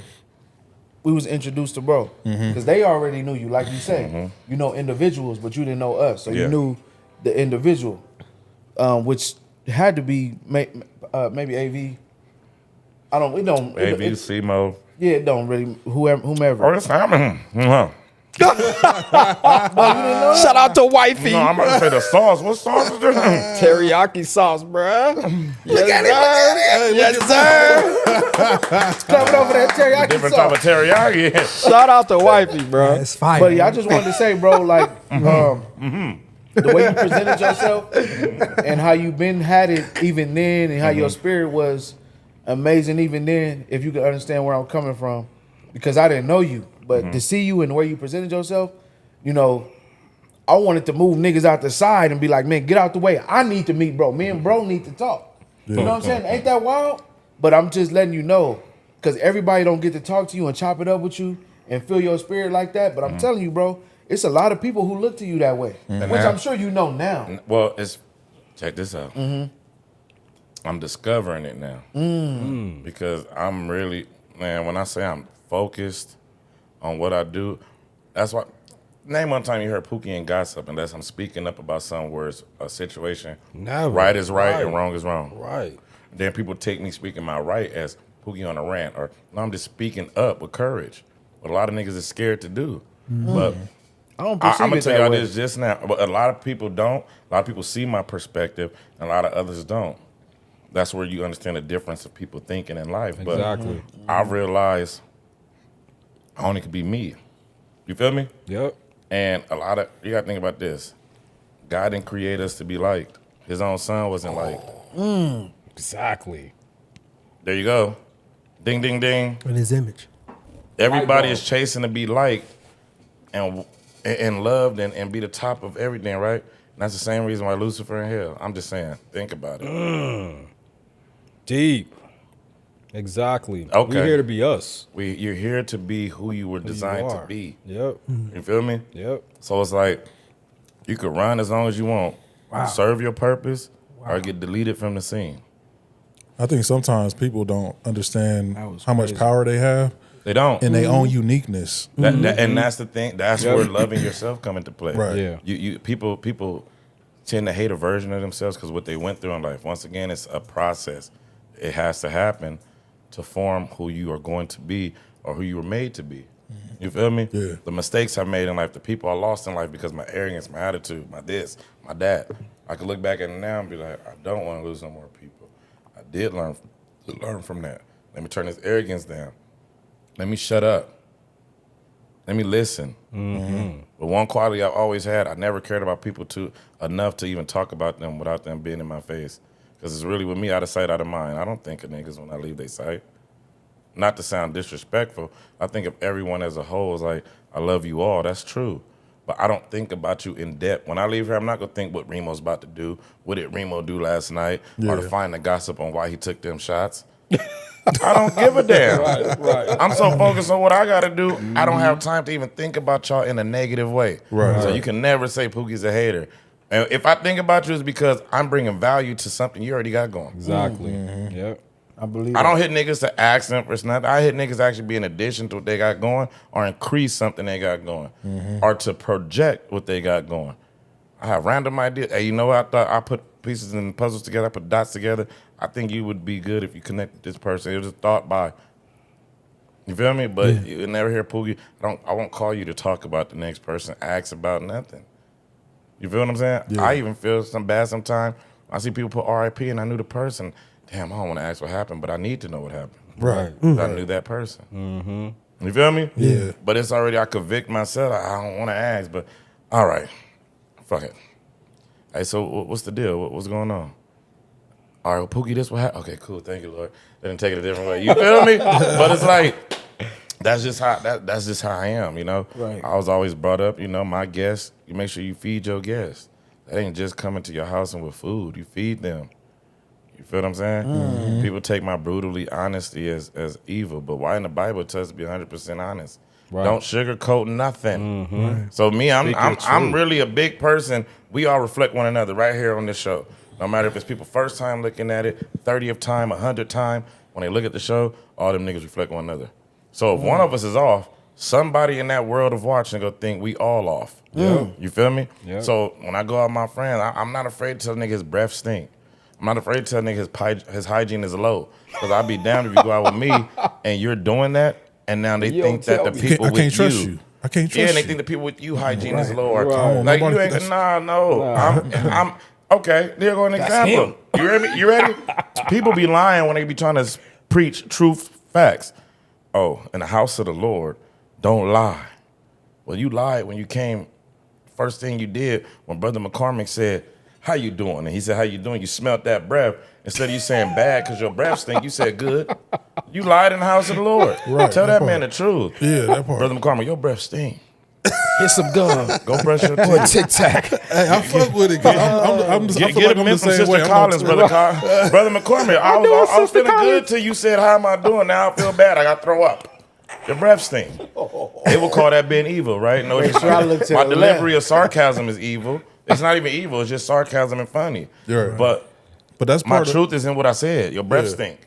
we was introduced to bro, because they already knew you, like you say. You know individuals, but you didn't know us, so Yeah. you knew the individual, which had to be maybe AV. It don't. AV, CMO. Yeah, it don't really whomever. Oh, that's happening. Shout out to Wifey. No, I'm about to say the sauce. What sauce is this? Teriyaki sauce, bruh. Yes, sir. Coming over that teriyaki Different sauce. type of teriyaki. Shout out to Wifey, bruh. It's fire. But yeah, I just wanted to say, bro, like the way you presented yourself and how you been had it even then, and how your spirit was amazing even then. If you could understand where I'm coming from, because I didn't know you, but to see you and the way you presented yourself, you know, I wanted to move niggas out the side and be like, man, get out the way. I need to meet bro. Me and bro need to talk. You know what I'm saying? Ain't that wild? But I'm just letting you know, because everybody don't get to talk to you and chop it up with you and feel your spirit like that. But I'm telling you, bro, it's a lot of people who look to you that way, which I'm sure you know now. Well, check this out. I'm discovering it now because I'm really, man, when I say I'm focused on what I do, that's why. Name one time you heard Pookie and gossip unless I'm speaking up about some words, a situation. Never. Right is right, and Right. wrong is wrong. Right. Then people take me speaking my right as Pookie on a rant, or no, I'm just speaking up with courage. What a lot of niggas is scared to do. But I don't I'm perceive gonna it tell that y'all way. this just now. But a lot of people don't. A lot of people see my perspective, and a lot of others don't. That's where you understand the difference of people thinking in life. But Exactly. I realize I only could be me. You feel me? Yep. And a lot of you gotta think about this. God didn't create us to be liked. His own son wasn't liked. Exactly. There you go. Ding, ding, ding. in his image. Everybody is chasing to be liked and loved and be the top of everything, right? And that's the same reason why Lucifer in hell. I'm just saying, think about it. Deep. Exactly. Okay. We're here to be us. You're here to be who you were designed to are. be. Yep. You feel me? Yep. So it's like you could run as long as you want, serve your purpose, or get deleted from the scene. I think sometimes people don't understand was how much crazy. power they have They don't. in their own uniqueness. And that's the thing. That's Yep. where loving yourself come into play. Right. Yeah. You people tend to hate a version of themselves because what they went through in life. Once again, it's a process. It has to happen to form who you are going to be or who you were made to be. You feel me? Yeah. The mistakes I made in life, the people I lost in life because my arrogance, my attitude, my this, my that. I can look back at it now and be like, I don't want to lose no more people. I did learn from that. Let me turn this arrogance down. Let me shut up. Let me listen. But one quality I've always had, I never cared about people enough to even talk about them without them being in my face. Because it's really with me, out of sight, out of mind. I don't think of niggas when I leave their sight. Not to sound disrespectful, I think of everyone as a whole is like, I love you all. That's true. But I don't think about you in depth. When I leave here, I'm not going to think what Remo's about to do. What did Remo do last night? Or to Yeah. find the gossip on why he took them shots. I don't give a damn. Right. I'm so focused on what I got to do, I don't have time to even think about y'all in a negative way. Right. So you can never say Pookie's a hater. And if I think about you, it's because I'm bringing value to something you already got going. Exactly. Yep. I believe I don't hit niggas to ask them for nothing. I hit niggas actually be in addition to what they got going or increase something they got going or to project what they got going. I have random ideas. Hey, you know what? I thought I put pieces and puzzles together. I put dots together. I think you would be good if you connect with this person. It was a thought by. You feel me? But you never hear Pookie. I won't call you to talk about the next person. Ask about nothing. You feel what I'm saying? Yeah. I even feel bad sometimes. I see people put RIP and I knew the person. Damn, I don't want to ask what happened, but I need to know what happened. Right. I knew that person. You feel me? Yeah. But it's already, I convict myself. I don't want to ask, but all right. Fuck it. Hey, so what's the deal? What's going on? All right, well, Pookie, this what happened? Okay, cool. Thank you, Lord. They didn't take it a different way. You feel me? But it's like, that's just how I am, you know? Right. I was always brought up, you know, my guests, you make sure you feed your guests. That ain't just coming to your house and with food. You feed them. You feel what I'm saying? People take my brutally honesty as evil, but why in the Bible it tells us to be 100% honest? Right. Don't sugarcoat nothing. So me, I'm really a big person. We all reflect one another right here on this show. No matter if it's people first time looking at it, 30th time, 100th time, when they look at the show, all them niggas reflect one another. So if one of us is off, somebody in that world of watching go think we all off. You feel me? Yeah. So when I go out with my friends, I'm not afraid to tell a nigga his breath stink. I'm not afraid to tell a nigga his hygiene is low. Because I'd be down if you go out with me and you're doing that, and now they think that the people I with can't trust you. you. I can't trust Yeah, and they you. think the people with you hygiene is low. Or, Right. like, you Nobody- ain't, no. I'm okay, there go an example. You ready? You ready? People be lying when they be trying to preach truth, facts. Oh, in the house of the Lord, don't lie. Well, you lied when you came. First thing you did when Brother McCormick said, how you doing? And he said, how you doing? You smelt that breath. Instead of you saying bad because your breath stink, you said good. You lied in the house of the Lord. Right, Tell that that man the part. truth. Yeah, that part. Brother McCormick, your breath stink. Hit some gum. Go brush your teeth. Tic Tac. Hey, I fuck with it. 'Cause I feel Get like a I'm mint the from same way. Sister I'm Collins, not- Brother McCormick. I was feeling good till you said, how am I doing? Now I feel bad. I got to throw up. Your breath stink. They will call that being evil, right? No, Make sure I look to my the delivery of sarcasm is evil. It's not even evil. It's just sarcasm and funny. You're right. But But that's my part of truth is in what I said. Your breath Yeah. stink.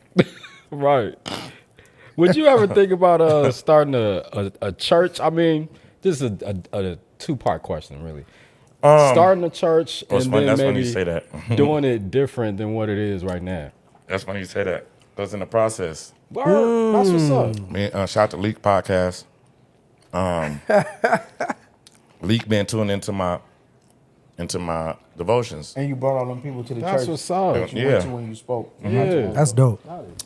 Right. Would you ever think about starting a church? I mean, this is a two-part question, really. Starting a church That's and funny. then That's funny maybe you say that. doing it different than what it is right now. That's funny you say that. Because in the process, Word, that's what's up. me, shout out to Leak Podcast. Leak been tuned into my devotions. And you brought all them people to the That's church. what's up. that you Yeah. went to when you spoke. Yeah. That's dope.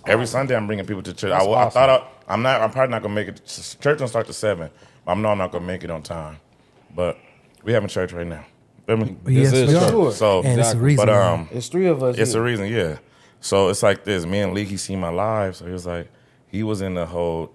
Every Sunday I'm bringing people to church. I awesome. thought I'm probably not gonna make it. Church don't start to 7. I know I'm not gonna make it on time, but we having church right now. Feel me? Yes, is we church. are. Sure. So, And it's a reason. but man. It's 3 of us. it's a here. reason, yeah. So it's like this. Me and Lee, he seen my live, so he was like, he was in the whole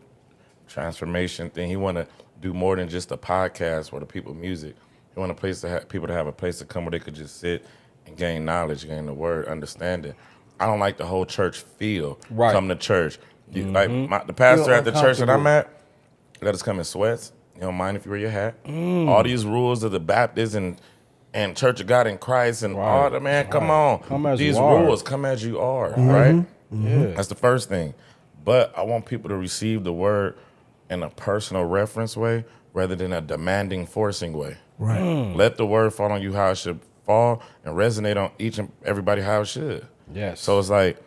transformation thing. He want to do more than just a podcast for the people music. He want a place to have people to have a place to come where they could just sit and gain knowledge, gain the word, understand it. I don't like the whole church feel. Right. Come to church. You, like the pastor Feel at the church that I'm uncomfortable. at, let us come in sweats. You don't mind if you wear your hat. All these rules of the Baptist and Church of God in Christ and all the man, come on. Come as these you are. rules, come as you are, right? Yeah. That's the first thing. But I want people to receive the word in a personal reference way rather than a demanding, forcing way. Right. Let the word fall on you how it should fall and resonate on each and everybody how it should. Yes. So it's like,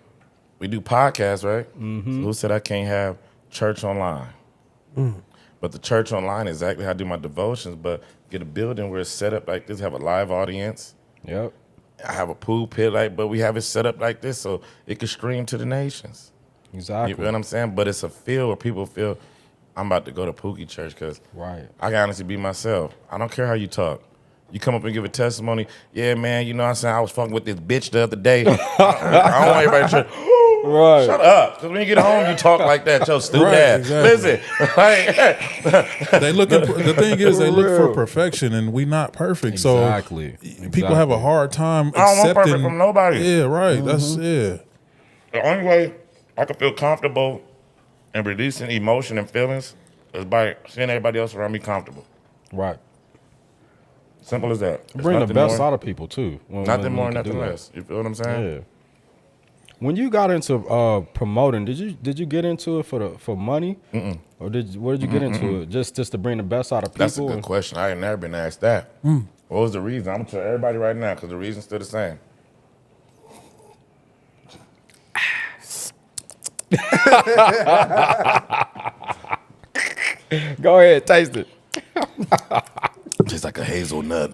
we do podcasts, right? So who said I can't have church online? But the church online is exactly how I do my devotions, but get a building where it's set up like this, have a live audience. Yep. I have a pool pit, but we have it set up like this so it can stream to the nations. Exactly. You know what I'm saying? But it's a feel where people feel I'm about to go to Pookie Church because Right. I can honestly be myself. I don't care how you talk. You come up and give a testimony. Yeah, man, you know what I'm saying? I was fucking with this bitch the other day. I don't want everybody to Right. shut up. Because when you get home, you talk like that. Yo, stupid Right, ass. exactly. Listen. Like, They look. The thing is, they look for real. perfection, and we not perfect. Exactly. So people have a hard time I don't want accepting. perfect from nobody. Yeah, right. That's yeah. The only way I can feel comfortable in releasing emotion and feelings is by seeing everybody else around me comfortable. Right. Simple as that. It's Bring the nothing best more, out of people too. Nothing more, you can nothing do that. less. You feel what I'm saying? Yeah. When you got into promoting, did you get into it for money, or where did you get into it just to bring the best out of people? That's a good question. I ain't never been asked that. What was the reason? I'm gonna tell everybody right now because the reason's still the same. Go ahead, taste it. Just like a hazelnut,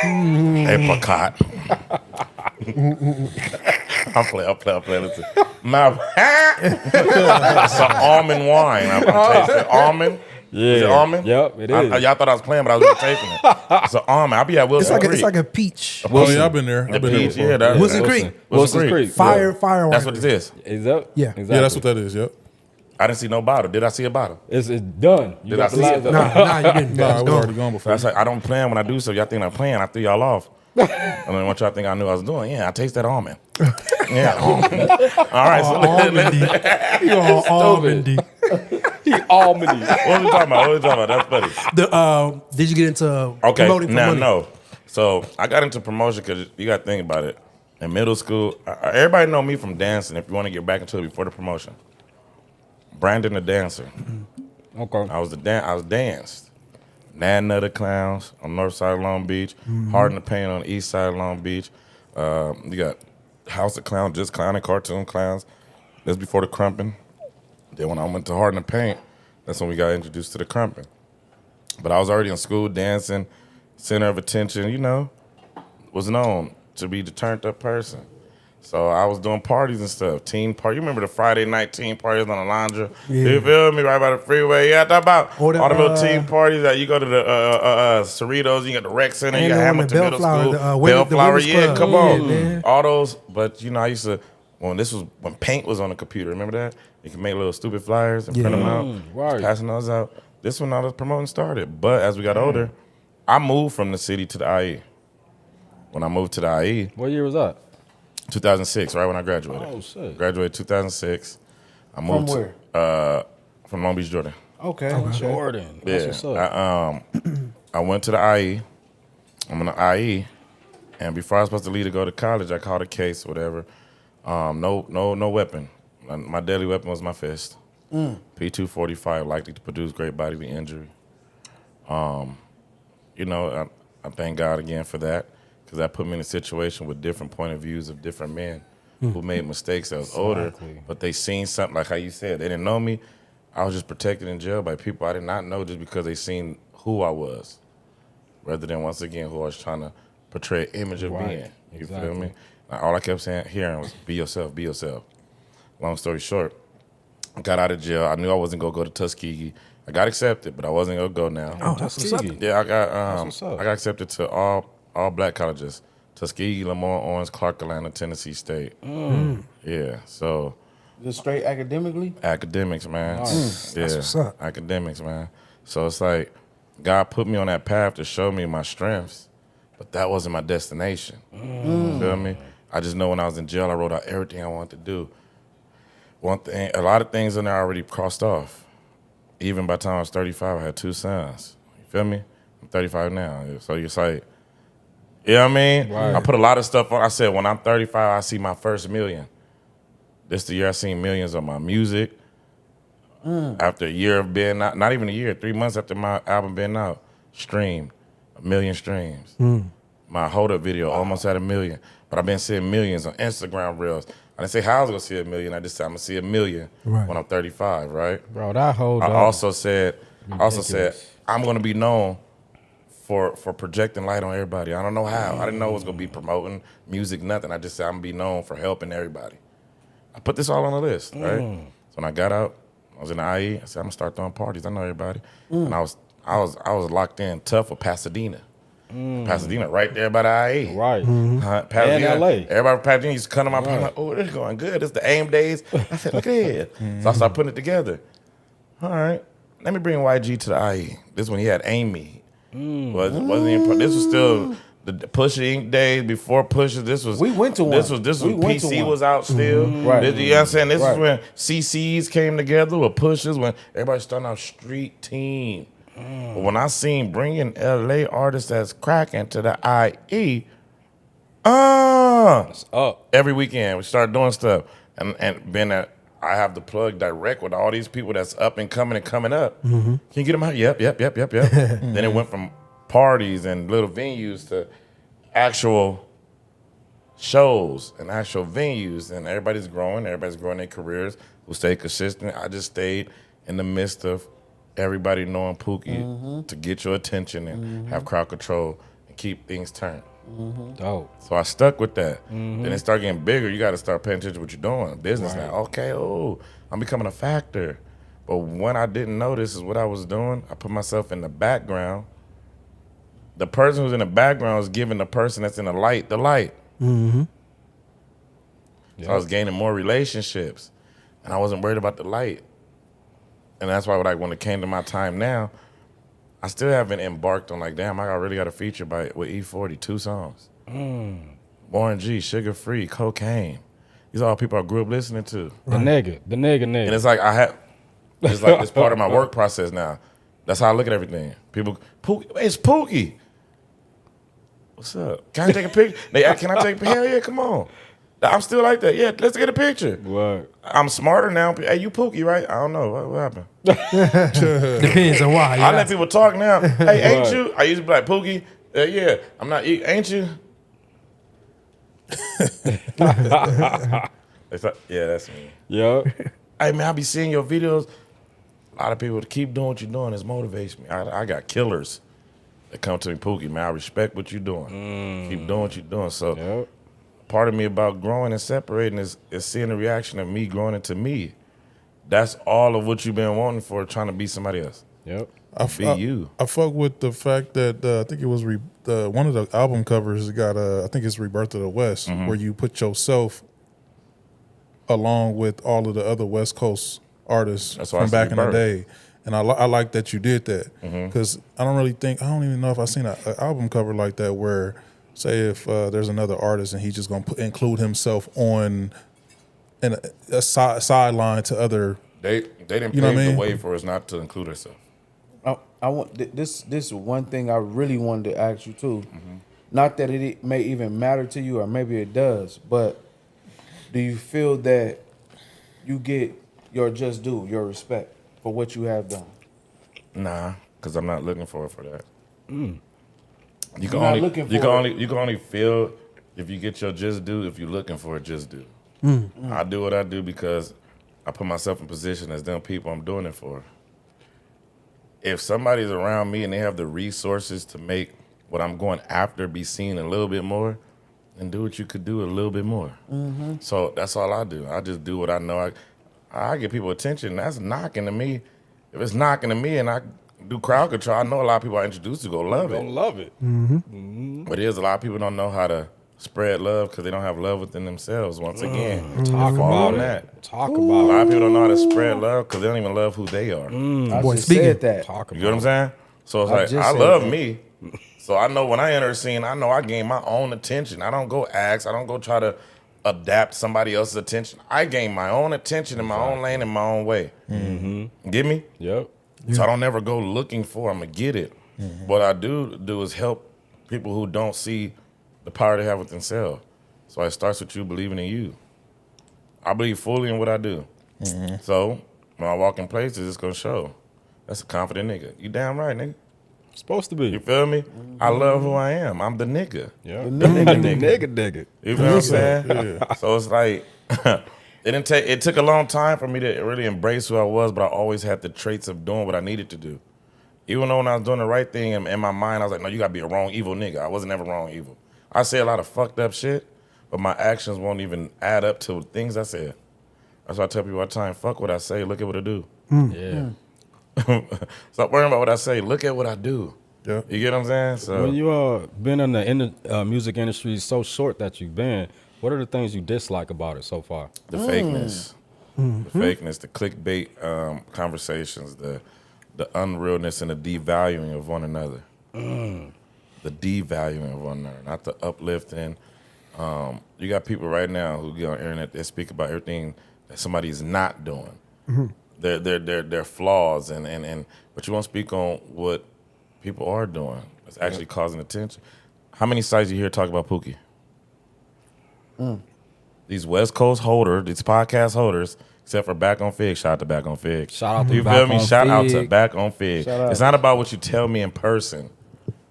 apricot. I'm playing. Listen, it's an almond wine. I'm tasting almond. Yeah. Is it almond? Yep, it is. Y'all thought I was playing, but I was really tasting it. It's an almond. I'll be at Wilson Creek. It's like a peach. Oh yeah, I've been there. The I've been there peach, before. yeah. That, Wilson Creek. Wilson Creek. Fire That's wine. what it is. Is that? Yeah. Exactly. Yeah, that's what that is. Yep. I didn't see no bottle. Did I see a bottle? It's done. You Did got I the see lines it? up. Nah, you didn't. Nah, It's we gone. already gone before. That's like, I don't plan when I do so. Y'all think I'm playing. I threw y'all off. I don't want y'all think I knew I was doing. Yeah, I taste that almond. Yeah, almond. All right. So Almondy. You all almondy. He almondy. What are we talking about? That's funny. Did you get into Okay, promoting for now money? no. So I got into promotion because you got to think about it. In middle school, everybody know me from dancing. If you want to get back into it before the promotion, Brandon the dancer. Okay. I was danced. Nad Nutter Clowns on north side of Long Beach. Hard in the Paint on the east side of Long Beach. You got House of Clowns, just clowning, cartoon clowns. That's before the crumping. Then when I went to Hard in the Paint, that's when we got introduced to the crumping. But I was already in school dancing, center of attention, was known to be the turned up person. So I was doing parties and stuff, teen party. You remember the Friday night teen parties on Alondra? Yeah. You feel me? Right by the freeway. Yeah, I thought about Or all the little teen parties that you go to the Cerritos, you got the rec center, you And got the one Hamilton at Middle Bellflower, School, the Bellflower. women's Yeah, club. come Yeah, on, man. all those. But I used to. This was when paint was on the computer. Remember that? You can make little stupid flyers and print them out. right. Passing those out. This when all the promoting started. But as we got older, I moved from the city to the IE. When I moved to the IE, What year was that? 2006, right when I graduated. Oh, shit. Graduated 2006. I moved From where? From Long Beach, Jordan. Okay. Jordan. That's what's up. I went to the IE. I'm in the IE, and before I was supposed to leave to go to college, I caught a case, whatever. No weapon. My deadly weapon was my fist. P245, likely to produce great bodily injury. I thank God again for that, because that put me in a situation with different point of views of different men who made mistakes that was older, but they seen something, like how you said, they didn't know me. I was just protected in jail by people I did not know just because they seen who I was, rather than, once again, who I was trying to portray an image of being. You feel me? Like, all I kept hearing was, be yourself, be yourself. Long story short, I got out of jail. I knew I wasn't going to go to Tuskegee. I got accepted, but I wasn't going to go now. Oh, that's what's up. Yeah, I what's up. got accepted to all black colleges: Tuskegee, Lamar, Owens, Clark Atlanta, Tennessee State. Yeah, so Just straight academically? academics, man. Yeah, That's what's up. academics, man. So it's like God put me on that path to show me my strengths, but that wasn't my destination. You feel me? I just know when I was in jail, I wrote out everything I wanted to do. One thing, a lot of things in there I already crossed off. Even by the time I was 35, I had 2 sons. You feel me? I'm 35 now. So it's like, you know what I mean? Right. I put a lot of stuff on. I said, when I'm 35, I see my first million. This the year I seen millions on my music. After a year of being out, not even a year, 3 months after my album being out, streamed 1 million streams. My Hold Up video almost had 1 million. But I've been seeing millions on Instagram Reels. I didn't say how I was gonna see 1 million. I just said I'm gonna see 1 million when I'm 35, right? Bro, that whole I also said I'm gonna be known for projecting light on everybody. I don't know how. I didn't know it was gonna be promoting music, nothing. I just said I'm gonna be known for helping everybody. I put this all on the list, right? So when I got out, I was in the IE. I said I'm gonna start throwing parties. I know everybody, and I was locked in tough with Pasadena. Pasadena, right there by the IE. Right. Pasadena, And LA. Everybody from Pasadena used to come to my place like, oh, this is going good. It's the AIM days. I said, look at it. So I started putting it together. All right, let me bring YG to the IE. This is when he had AIM Me. Wasn't even, this was still the Pusha Ink days before Pusha. This was We went to one. This was We when went to PC one. was out still. Right. You know what I'm saying? This Right. is when CCs came together with Pushas, when everybody starting out street team. But when I seen bringing LA artists that's cracking to the IE, Up. every weekend we started doing stuff, and being that I have the plug direct with all these people that's up and coming up. Can you get them out? Yep. Then it went from parties and little venues to actual shows and actual venues, and everybody's growing their careers who stay consistent. I just stayed in the midst of everybody knowing Pookie to get your attention and have crowd control and keep things turned. Dope. So I stuck with that. Then it started getting bigger. You got to start paying attention to what you're doing. Business now. Okay, I'm becoming a factor. But when I didn't know this is what I was doing, I put myself in the background. The person who's in the background is giving the person that's in the light the light. So I was gaining more relationships, and I wasn't worried about the light. And that's why, like, when it came to my time now, I still haven't embarked on, like, damn, I really got a feature with E40, 2 songs. Warren G, Sugar Free, Cocaine. These are all people I grew up listening to. The nigga. And it's like it's part of my work process now. That's how I look at everything. People, Pookie, it's Pookie. What's up? Can I take a picture? Can I take a picture? Hell yeah, come on. I'm still like that. Yeah, let's get a picture. What? I'm smarter now. Hey, you Pookie, right? I don't know. What happened? Depends on why. I let people talk now. Hey, ain't you? I used to be like, Pookie, yeah, I'm not, ain't you? It's like, yeah, that's me. Yeah. Hey, man, I be seeing your videos. A lot of people to keep doing what you're doing. It motivates me. I got killers that come to me, Pookie, man, I respect what you're doing. Keep doing what you're doing. So part of me about growing and separating is seeing the reaction of me growing into me. That's all of what you've been wanting for, trying to be somebody else. Yep. You. I fuck with the fact that I think it was one of the album covers got I think it's Rebirth of the West, where you put yourself along with all of the other West Coast artists from back in the day. And I like that you did that, because I don't even know if I've seen an album cover like that where, say if there's another artist and he's just gonna include himself on a sideline to other. They didn't You know pave what I mean? the way for us not to include ourselves. I want this is one thing I really wanted to ask you too. Not that it may even matter to you, or maybe it does, but do you feel that you get your just due, your respect for what you have done? Nah, because I'm not looking for it for that. You You're can not only looking you for can only feel if you get your just due if you're looking for a just due. I do what I do because I put myself in position as them people I'm doing it for. If somebody's around me and they have the resources to make what I'm going after be seen a little bit more, then do what you could do a little bit more. So that's all I do. I just do what I know. I get people attention. That's knocking to me. If it's knocking to me and I do crowd control, I know a lot of people I introduce to go love it. Don't love it. But there's a lot of people don't know how to spread love because they don't have love within themselves. Once again, Talk fall about on it. Talk a about lot it. of people don't know how to spread love because they don't even love who they are. I Boy, just speaking. said that. Talk You about get what I'm saying? So it's I like, just I said love that. me. So I know when I enter a scene, I know I gain my own attention. I don't go ask. I don't go try to adapt somebody else's attention. I gain my own attention in my own lane, in my own way. Get me? Yep. So I don't never go looking for. I'm going to get it. What I do is help people who don't see the power they have with themselves. So it starts with you believing in you. I believe fully in what I do. So when I walk in places, it's going to show. That's a confident nigga. You damn right, nigga. Supposed to You be. feel me? I love who I am. I'm the nigga. Yeah. The nigga. Nigga. You feel what I'm saying? So it's like, it took a long time for me to really embrace who I was, but I always had the traits of doing what I needed to do. Even though when I was doing the right thing in my mind, I was like, no, you gotta be a wrong, evil nigga. I wasn't ever wrong, evil. I say a lot of fucked up shit, but my actions won't even add up to things I said. That's why I tell people all the time, fuck what I say, look at what I do. Yeah. Stop worrying about what I say, look at what I do. Yeah. You get what I'm saying? So When you been in the music industry so short that you've been, what are the things you dislike about it so far? the fakeness, the fakeness, the clickbait conversations, the unrealness and the devaluing of one another. the devaluing of one another, not the uplifting. You got people right now who get on the internet, they speak about everything that somebody is not doing. Their flaws and but you won't speak on what people are doing. It's actually causing attention. How many sites you hear talk about Pookie? These West Coast holders, these podcast holders, except for Back on Fig. Shout out to Back on Fig. Shout out to you Back feel me? on Shout out to Fig. Back on Fig. Shout out. It's not about what you tell me in person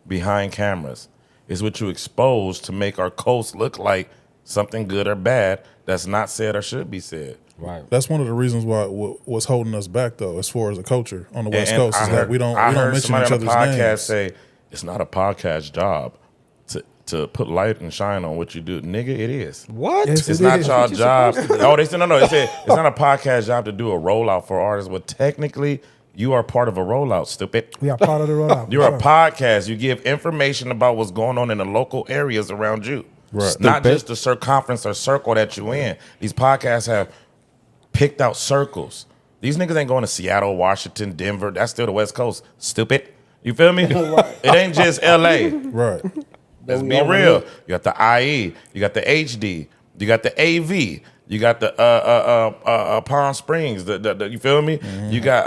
behind cameras. It's what you expose to make our coast look like something good or bad that's not said or should be said. Right. That's one of the reasons why what's holding us back, though, as far as a culture on the West Coast, I is heard- that we don't I heard mention somebody each on the other's podcast names. say it's not a podcast job to put light and shine on what you do. Nigga, it is. What? Yes, It's it not is. y'all job. Oh, they said no. They said it's not a podcast job to do a rollout for artists. Well, technically, you are part of a rollout. Stupid. We are part of the rollout. You're Sure. a podcast. You give information about what's going on in the local areas around you. Right. Not Stupid. just the circumference or circle that you in. These podcasts have picked out circles. These niggas ain't going to Seattle, Washington, Denver. That's still the West Coast. Stupid. You feel me? It ain't just LA. Right. Let's we be over real. here. You got the IE, you got the HD, you got the AV, you got the Palm Springs. The you feel me? You got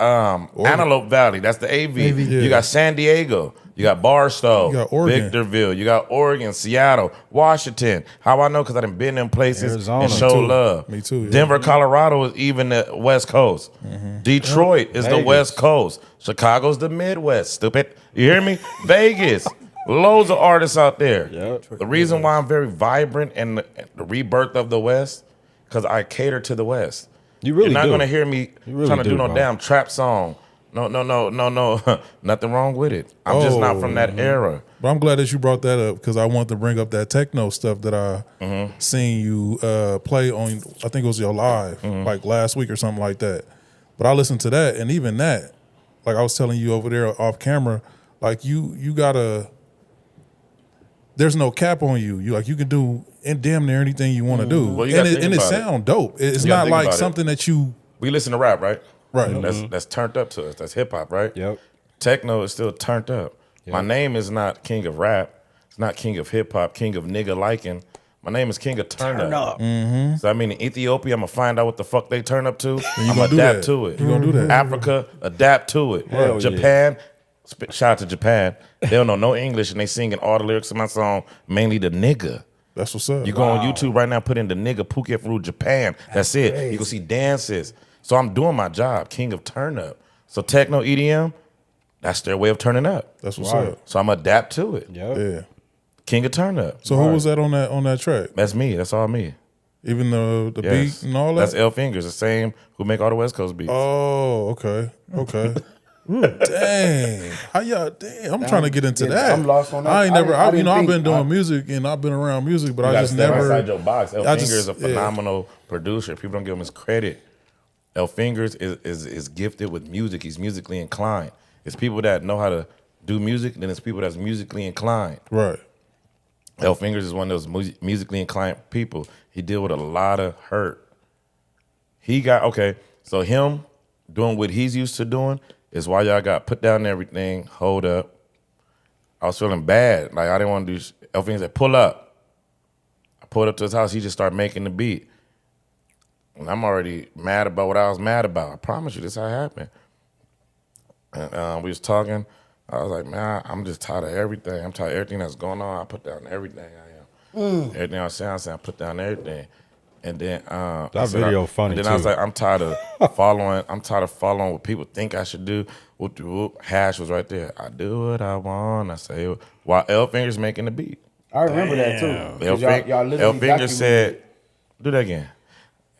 Antelope Valley. That's the AV. AV. You got San Diego. You got Barstow. You got Oregon. Victorville. You got Oregon, Seattle, Washington. How I know? Because I done been in them places Arizona. and Me show too. love. Me too, yeah. Denver, Colorado is even the West Coast. Detroit is the Vegas. West Coast. Chicago's the Midwest. Stupid. You hear me? Vegas. Loads of artists out there. Yep. The reason why I'm very vibrant and the rebirth of the West, because I cater to the West. You really You're not do. gonna hear me You really trying to do do, no bro. damn trap song. No. Nothing wrong with it. I'm just not from that era. But I'm glad that you brought that up because I want to bring up that techno stuff that I seen you play on. I think it was your live like last week or something like that. But I listened to that, and even that, like I was telling you over there off camera, like you gotta. There's no cap on you. You can do in damn near anything you want to do, Well, you and gotta it think about it. sound dope. It's You gotta not think like about it. something that you We listen to rap, right? right. That's turned up to us. That's hip hop, right? Yep. Techno is still turned up. My name is not king of rap. It's not king of hip hop, king of nigga liking. My name is king of turn up. So I mean, in Ethiopia, I'm gonna find out what the fuck they turn up to. I'm gonna gonna do adapt that. to it. You gonna do that. Africa, adapt to it. Hell yeah. Japan, shout out to Japan. They don't know no English and they singing all the lyrics of my song, mainly the nigga. That's what's up. You go on YouTube right now, put in the nigga Pookie Fruit Japan. That's it. You can see dances. So I'm doing my job, king of turn up. So techno EDM, that's their way of turning up. That's what's Right. up. So I'm adapt to it. Yep. Yeah. King of turn up. So who was that on that track? That's me. That's all me. Even the Yes. beat and all that. That's L Fingers, the same who make all the West Coast beats. Oh, okay. Dang. How y'all? Damn. I'm trying to get into yeah, that. I'm lost on that. I ain't I never. didn't- I, I you didn't know, I've think- been doing I- music and I've been around music, but You I gotta just step never. outside your box. L I Fingers just- is a phenomenal producer. People don't give him his credit. L Fingers is gifted with music. He's musically inclined. It's people that know how to do music, then it's people that's musically inclined. Right. L Fingers is one of those musically inclined people. He deal with a lot of hurt. He got, okay, so him doing what he's used to doing is why y'all got put down everything, hold up. I was feeling bad. Like, I didn't want to do, L Fingers said, pull up. I pulled up to his house. He just started making the beat. And I'm already mad about what I was mad about. I promise you, this how it happened. And we was talking. I was like, man, I'm just tired of everything. I'm tired of everything that's going on. I put down everything I am. Everything I say, I put down everything. And then That video funny, and then I was too. like, I'm tired of following. I'm tired of following what people think I should do. Whoop, whoop. Hash was right there. I do what I want. I say it. While L Fingers making the beat. I remember that too. L 'Cause y'all literally Fingers documented said, it. do that again.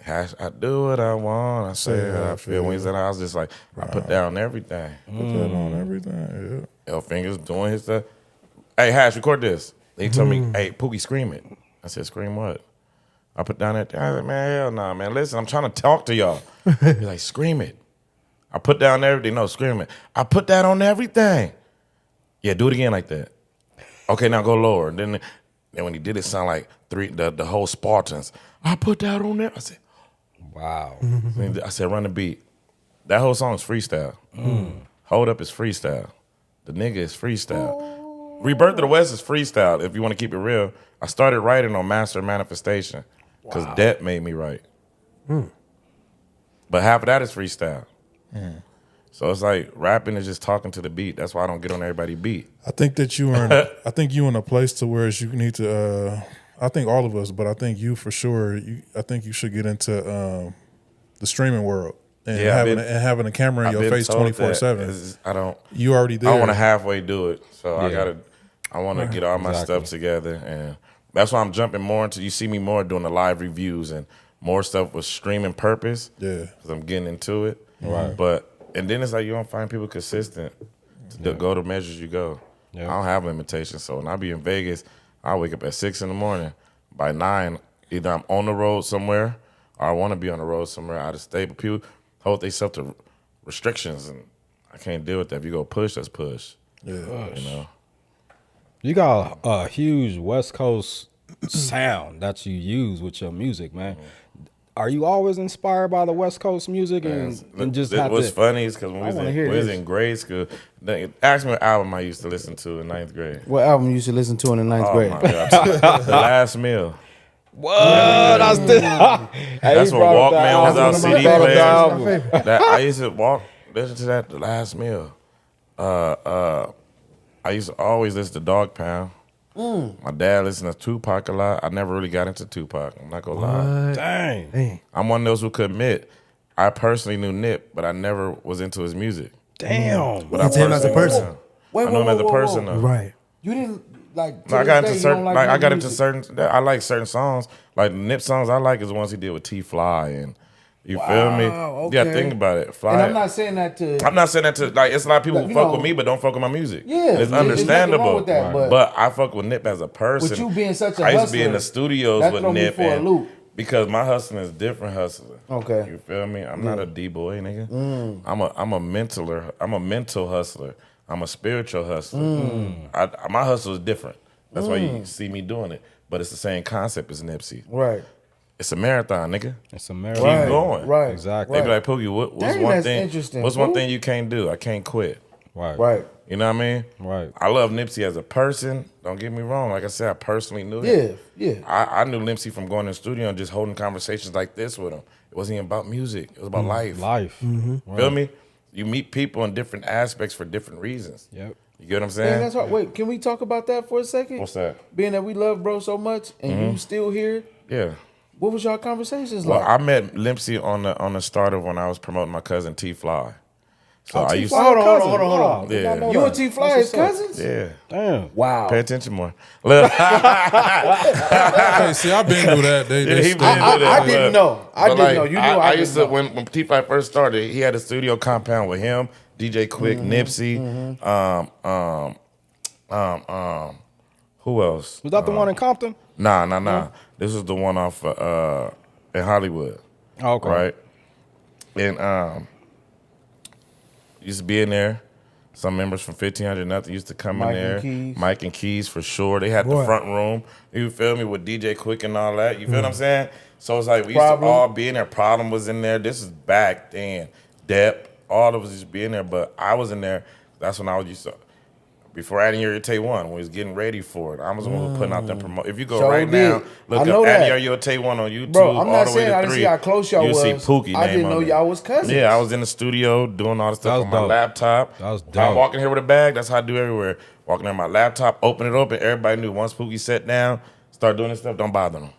Hash, I do what I want. I say how I feel. When he said, I was just like, I put down everything. Put that on everything. L Fingers doing his stuff. Hey, Hash, record this. They told me, hey, Pookie, scream it. I said, scream what? I put down that. I was like, man, hell nah, man. Listen, I'm trying to talk to y'all. He's like, scream it. I put down everything. No, scream it. I put that on everything. Yeah, do it again like that. Okay, now go lower. And then when he did it, sound like the whole Spartans. I put that on there. I said, Wow. I said, run the beat. That whole song is freestyle. Hold Up is freestyle. The nigga is freestyle. Rebirth of the West is freestyle. If you want to keep it real, I started writing on Master Manifestation because Debt made me write. But half of that is freestyle. So it's like rapping is just talking to the beat. That's why I don't get on everybody's beat. I think that you are. I think you in a place to where you need to. I think all of us, but I think you for sure. I think you should get into the streaming world and having a camera in your face 24/7. I don't. You already there. I want to halfway do it, so I want to get all my stuff together, and that's why I'm jumping more into. You see me more doing the live reviews and more stuff with streaming purpose. Yeah, because I'm getting into it. Right, and then it's like you don't find people consistent to go to measures you go. I don't have limitations, so when I be in Vegas, I wake up at 6 a.m. By 9, either I'm on the road somewhere or I want to be on the road somewhere out of state. But people hold themselves to restrictions, and I can't deal with that. If you go push, let's push. Yeah, you know. You got a huge West Coast sound that you use with your music, man. Are you always inspired by the West Coast music and just have what's to? funny is because when we was in grade school, ask me what album I used to listen to in 9th grade. What album you used to listen to in the 9th grade? My God. The Last Meal. What? That's what Walkman was out, CD players. I used to listen to that, The Last Meal. I used to always listen to Dog Pound. My dad listened to Tupac a lot. I never really got into Tupac. I'm not gonna lie. Dang. I'm one of those who could admit I personally knew Nip, but I never was into his music. Damn. But I him as a person. I knew him as a person though. Right. You didn't like. No, I got into certain. I got into certain. I like certain songs. Like Nip songs, I like is the ones he did with T Fly and. You feel me? Okay. Yeah, think about it. Fly. And I'm not saying that to. Like it's a lot of people Like, who fuck with me, but don't fuck with my music. Yeah, it's there's understandable. nothing wrong with that, but I fuck with Nip as a person. With you being such a I used to be hustler, in the studios that with throw me Nip, for a and loop. because my hustling is different hustling. Okay. You feel me? I'm not a D-boy, nigga. I'm a mentaler. I'm a mental hustler. I'm a spiritual hustler. My hustle is different. That's why you see me doing it. But it's the same concept as Nipsey. Right. It's a marathon, nigga. It's a marathon. Keep going. Right. Exactly. They be like, Pookie, what's Dang, one that's thing? interesting. What's one thing you can't do? I can't quit. Right. You know what I mean? Right. I love Nipsey as a person. Don't get me wrong. Like I said, I personally knew him. Yeah. I knew Nipsey from going to the studio and just holding conversations like this with him. It wasn't even about music. It was about life. Life. Feel me? You meet people in different aspects for different reasons. Yep. You get what I'm Man, saying? that's hard. Wait, can we talk about that for a second? What's that? Being that we love bro so much and you still here, Yeah. what was y'all conversations Well, like? I met Nipsey on the start of when I was promoting my cousin T Fly. So I used to. Hold on. Yeah. You and T Fly is cousins? Yeah. Damn. Wow. Pay attention more. Look. Hey, see, I've been through that. Yeah, he been through I that, didn't know. I but didn't know. You knew I I used didn't to know. when T Fly first started, he had a studio compound with him, DJ Quick, Nipsey, who else? Was that the one in Compton? Nah. This was the one off in Hollywood. Okay. Right? And used to be in there. Some members from 1500 Nothing used to come Mike in there. and Keys. Mike and Keys for sure. They had the Boy. front room. You feel me? With DJ Quick and all that. You feel what I'm saying? So it's like we used Problem. to all be in there. Problem was in there. This is back then. Dep, all of us used to be in there. But I was in there. That's when I was used to. Before Addy Tay One, when we was getting ready for it, I was the one who putting out them promo. If you go Sure right did. now, I look know up that. Addy Tay One on YouTube. Bro, I'm all not the way saying to I didn't 3. see how close y'all You'll was. see Pookie I name didn't know on it. y'all was cousins. Yeah, I was in the studio doing all the That stuff was on my dope. laptop. That was I'm dope. walking here with a bag. That's how I do everywhere. Walking in my laptop, open it open. Everybody knew once Pookie sat down, start doing this stuff, don't bother them.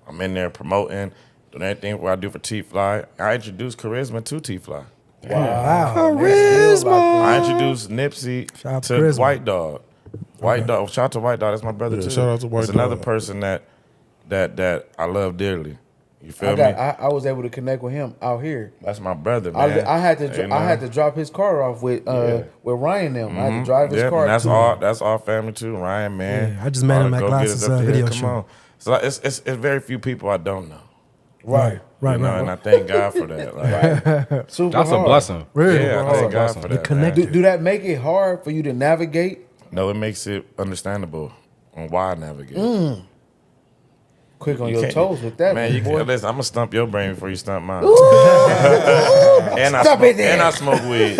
I'm in there promoting, doing everything what I do for T-Fly. I introduced Charisma to T-Fly. Wow. Charisma. I introduced Nipsey Shout out to to Charisma. White Dog. White Dog. Shout out to White Dog. That's my brother Yeah, too. shout out to White It's another Dog. person that I love dearly. You feel I me? I was able to connect with him out here. That's my brother, man. I had to You know? I had to drop his car off with Ryan them. I had to drive his Yeah, car. and to him. that's all family too. Ryan, man. Yeah, I just met him at Go get us Glasses, up there. video Come shoot. on. So like, it's very few people I don't know. Right. You know, and I thank God for that. Like, Super That's a hard. blessing. Really? yeah, I That's thank a God blessing. for You that. connected. Do that make it hard for you to navigate? No, it makes it understandable on why I navigate. Quick on You your can't- toes with that, Man, you boy. can, listen, I'm gonna stump your brain before you stump mine. Stop it there. And I smoke weed.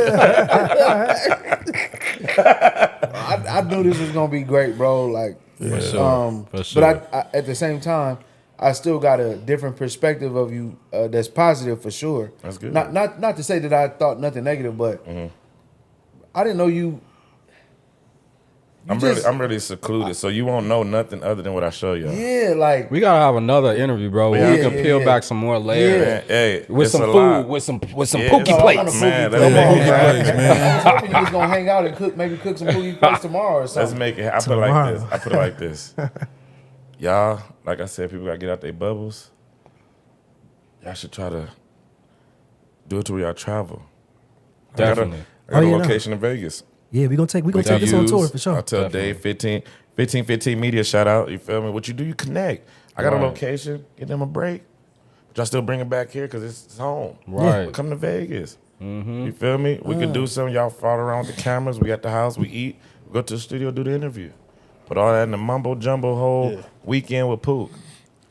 I knew this was gonna be great, bro. Like, For sure. But I at the same time, I still got a different perspective of you that's positive for sure. That's good. Not to say that I thought nothing negative, but I didn't know you. I'm really secluded, so you won't know nothing other than what I show you. Yeah, like We gotta have another interview, bro. Where we can peel back some more layers. Man, hey, With it's some a food, lot. with some Yeah, Pookie no, plates. Man, Come let's on, make it man. happen. Plates, man. I was hoping you was gonna hang out and cook some Pookie plates tomorrow or Let's something. make it. I put it like this. Y'all, like I said, people gotta get out their bubbles. Y'all should try to do it to where y'all travel. Definitely. I got a no. location in Vegas. Yeah, we gonna take this on tour for sure. I tell Dave 15 media shout out. You feel me? What you do, you connect. I got a location. Get them a break. But y'all still bring it back here because it's home. Right. Come to Vegas. You feel me? We could do something. Y'all follow around with the cameras. We at the house. We eat. We go to the studio, do the interview. But all that in the mumbo jumbo whole weekend with Pook.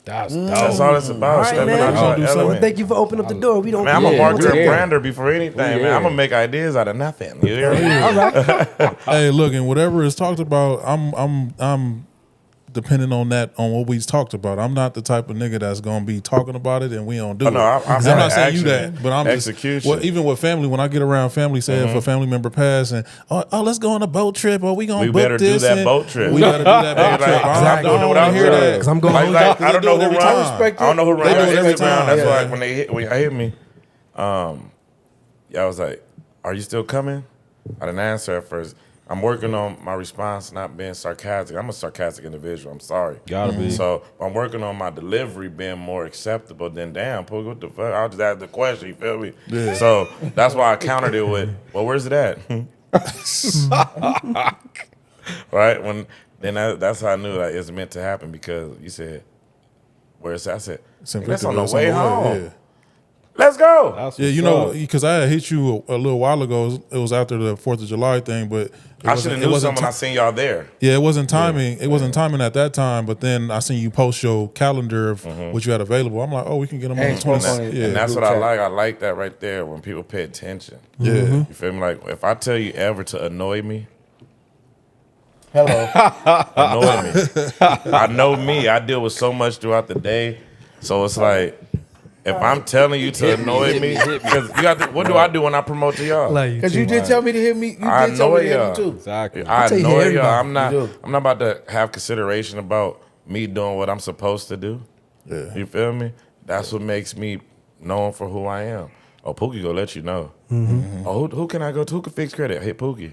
That's That's all it's about. All right, Stepping man. out your Well, element. thank you for opening up the door. We don't. Man, I'm a Yeah, marketer and yeah. brander before anything, man. I'm gonna make ideas out of nothing. You hear me? All right. Hey, look, and whatever is talked about, I'm depending on what we talked about. I'm not the type of nigga that's gonna be talking about it and we don't do Oh, it. no, I'm I'm saying not saying you action, that, but I'm execution. just well, even with family. When I get around family, say if a family member pass and let's go on a boat trip, or we gonna We book better do this that and bout trip. We better do that boat trip. Like, I don't I'm want to hear that. 'Cause I'm going like, They I don't do know it who every runs. time. respect I don't know who it. runs They do it every Instagram. time. That's Yeah. why when y'all hit me, I was like, "Are you still coming?" I didn't answer at first. I'm working on my response not being sarcastic. I'm a sarcastic individual. I'm sorry. Gotta be. So I'm working on my delivery being more acceptable. Then damn, Pookie, what the fuck? I'll just ask the question. You feel me? Yeah. So that's why I countered it with, "Well, where's it at?" Right? That's how I knew that it's meant to happen because you said, "Where's that?" I said, Simply "That's on because the way home. yeah. Let's go." That's Yeah, what's you know, up. because I had hit you a little while ago. It was after the 4th of July thing, but I should have knew something when I seen y'all there. Yeah, it wasn't timing. It wasn't timing at that time. But then I seen you post your calendar of what you had available. I'm like, oh, we can get them on the Hey, spoke 20th. on it. Yeah, And that's group what I chat. like. I like that right there when people pay attention. yeah. You feel me? Like if I tell you ever to annoy me, Hello. annoy me. I know me. I deal with so much throughout the day. So it's like if I'm telling you to annoy me, because you got to, what do I do when I promote to y'all? Love you Because too. you did tell me to hit me. You I did tell me annoy to hit y'all. me too. Exactly. I tell you, annoy everybody. y'all. You do. I'm not about to have consideration about me doing what I'm supposed to do. Yeah. You feel me? That's what makes me known for who I am. Oh, Pookie gonna let you know. Oh, who can I go to? Who can fix credit? Hit Pookie.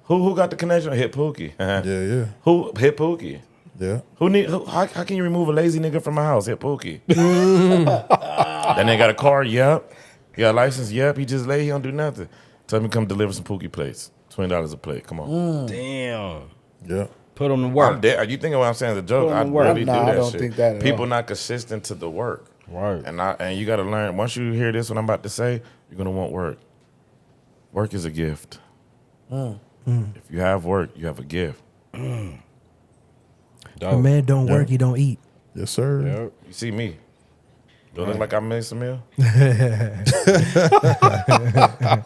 Who got the connection? Hit Pookie. Yeah. Who hit Pookie? Yeah. How can you remove a lazy nigga from my house? Hit Pookie. Then they got a car. Yep. He got a license. Yep. He just lay. He don't do nothing. Tell me come deliver some Pookie plates. $20 a plate. Come on. Damn. Yeah. Put them to I'm work. dead. You thinking what I'm saying is a joke? Put I in the work. really Nah, do I that don't shit. think that at People all. not consistent to the work. Right. And you got to learn. Once you hear this, what I'm about to say, you're gonna want work. Work is a gift. If you have work, you have a gift. A Dope. man don't work, he don't eat. Yes, sir. Yep. You see me? Do I look like I missed a meal?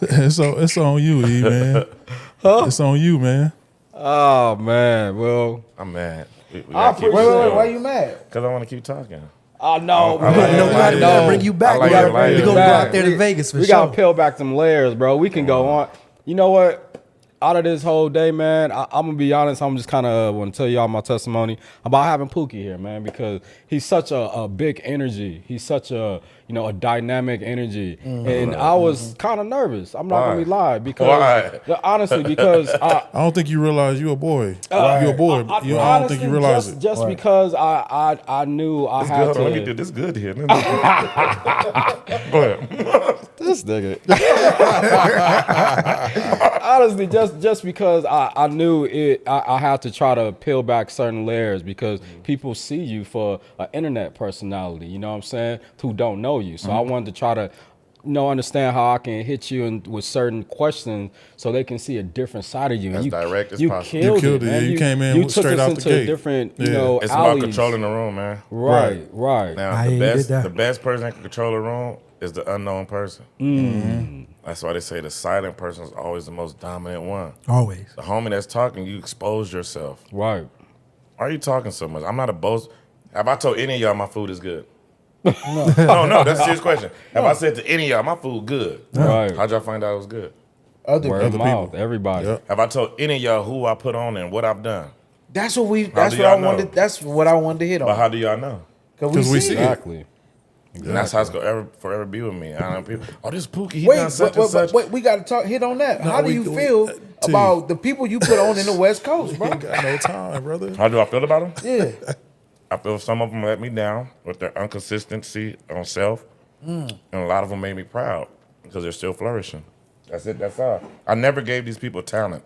It's on you, E, man. It's on you, man. Oh man. Well, I'm mad. We I gotta keep appreciate Wait, it. why you mad? Because I want to keep talking. I know. I like man. it. No, we I gotta bring you back. I like We gotta- it. Like we it. gonna go Back. out there to Vegas for We sure. gotta peel back some layers, bro. We can go on. You know what? Out of this whole day, man, I'm gonna be honest. I'm just kind of want to tell y'all my testimony about having Pookie here, man, because he's such a big energy. He's such a a dynamic energy, and I was kind of nervous. I'm not gonna be lying because honestly, because I don't think you realize you a boy. You a boy. I don't honestly, think you realize it. just because I knew I It's had good. to. Let me do this good here. Go ahead. This nigga. Honestly, just because I knew it, I had to try to peel back certain layers because people see you for an internet personality, you know what I'm saying, who don't know you. So I wanted to try to understand how I can hit you with certain questions so they can see a different side of you. As you, direct as you possible. Killed You killed it, man. yeah. You came in you took straight us out the into gate. different, Yeah. It's about alleys. controlling the room, man. Right. Now, I the ain't best, did that. the best person that can control a room is the unknown person. That's why they say the silent person is always the most dominant one. Always. The homie that's talking, you expose yourself. Right. Why are you talking so much? I'm not a boast. Have I told any of y'all my food is good? No, that's a serious question. Have I said to any of y'all my food good? Right. How'd y'all find out it was good? Other Word of people. mouth. Everybody. Yep. Have I told any of y'all who I put on and what I've done? That's what we. How That's do what I y'all know? wanted. That's what I wanted to hit But on. how do y'all know? Because we see it. Exactly. And that's how it's gonna forever be with me. I know people. Oh, this Pookie, he Wait, done such and such. wait, we got to hit on that. No, How do we- you we- feel T. about the people you put on in the West Coast, bro? Ain't got no time, brother. How do I feel about them? Yeah, I feel some of them let me down with their inconsistency on self, and a lot of them made me proud because they're still flourishing. That's it. That's all. I never gave these people talent.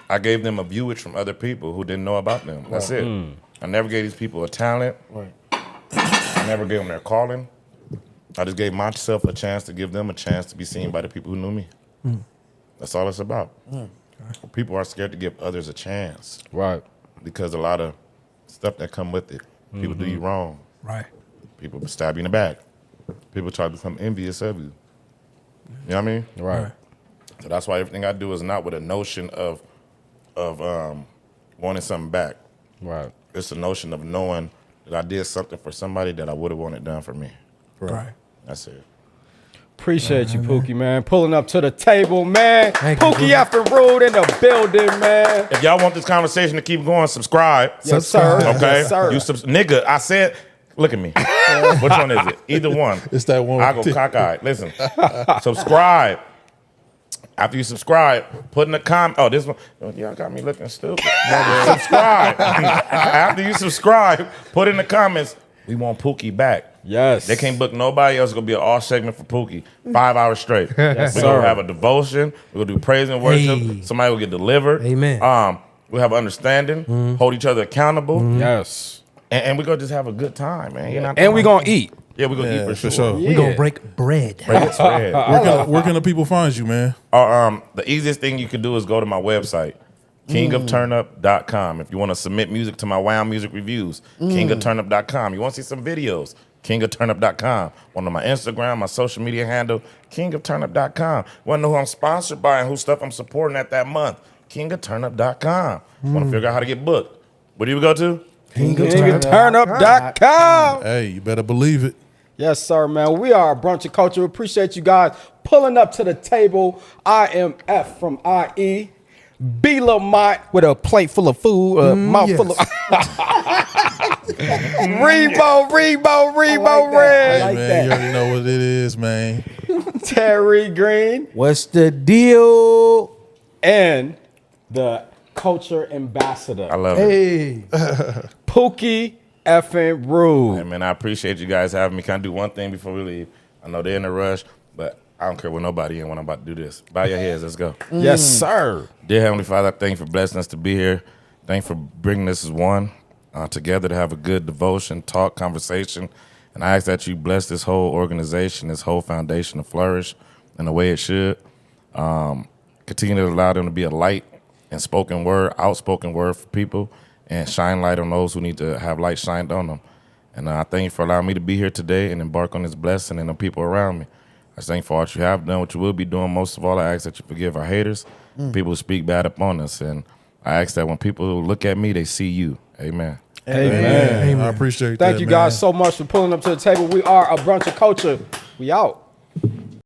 I gave them a viewage from other people who didn't know about them. That's it. I never gave these people a talent. right. I never gave them their calling. I just gave myself a chance to give them a chance to be seen by the people who knew me. That's all it's about. People are scared to give others a chance Right. because a lot of stuff that come with it. People do you wrong. Right. People stab you in the back. People try to become envious of you. You know what I mean? Right. So that's why everything I do is not with a notion of wanting something back. Right. It's a notion of knowing that I did something for somebody that I would have wanted done for me. Right. That's it. Appreciate you, Pookie, man. Pulling up to the table, man. Thank you, Pookie Pookie. after Rude in the building, man. If y'all want this conversation to keep going, subscribe. Yes, sir. Okay? Yes, sir. You nigga, I said, look at me. Which one is it? Either one. It's that one. I go cockeyed. Listen, subscribe. After you subscribe, put in the comment. Oh, this one. Y'all got me looking stupid. Subscribe. After you subscribe, put in the comments, we want Pookie back. Yes. They can't book nobody else. It's going to be an all segment for Pookie. 5 hours straight. Yes, We're sir. going to have a devotion. We're going to do praise and worship. Hey. Somebody will get delivered. Amen. We'll have understanding, hold each other accountable, Yes. and we're going to just have a good time, man. You know? And we gonna eat. Yeah, we're going to Yeah, eat for sure. Yeah. We're going to break bread. Break bread. Where can the people find you, man? The easiest thing you can do is go to my website, kingofturnup.com. If you want to submit music to my Wow Music Reviews, kingofturnup.com. You want to see some videos, kingofturnup.com. Want to my Instagram, my social media handle, kingofturnup.com. Want to know who I'm sponsored by and who stuff I'm supporting at that month, kingofturnup.com. Want to figure out how to get booked. Where do you go to? KingofTurnUp.com. Hey, you better believe it. Yes, sir, man. We are a brunch of culture. We appreciate you guys pulling up to the table. I am F from IE. B Lamont with a plate full of food, a mouth full of Rebo, I Red. like Man, that. you already know what it is, man. Terry Green, What's the deal? and the culture ambassador, I love it. Hey, Pookie effing Hey, Rude. man, I appreciate you guys having me. Can I do one thing before we leave? I know they're in a rush, but I don't care what nobody in when I'm about to do this. Bow your heads. Let's go. Yes, sir. Dear Heavenly Father, I thank you for blessing us to be here. Thank you for bringing us as one together to have a good devotion, talk, conversation. And I ask that you bless this whole organization, this whole foundation to flourish in the way it should. Continue to allow them to be a light and spoken word, outspoken word for people, and shine light on those who need to have light shined on them. And I thank you for allowing me to be here today and embark on this blessing and the people around me. I thank you for what you have done, what you will be doing. Most of all, I ask that you forgive our haters, people who speak bad upon us. And I ask that when people look at me, they see you. Amen. Amen. I appreciate that. Thank you guys so much for pulling up to the table. We are a brunch of culture. We out.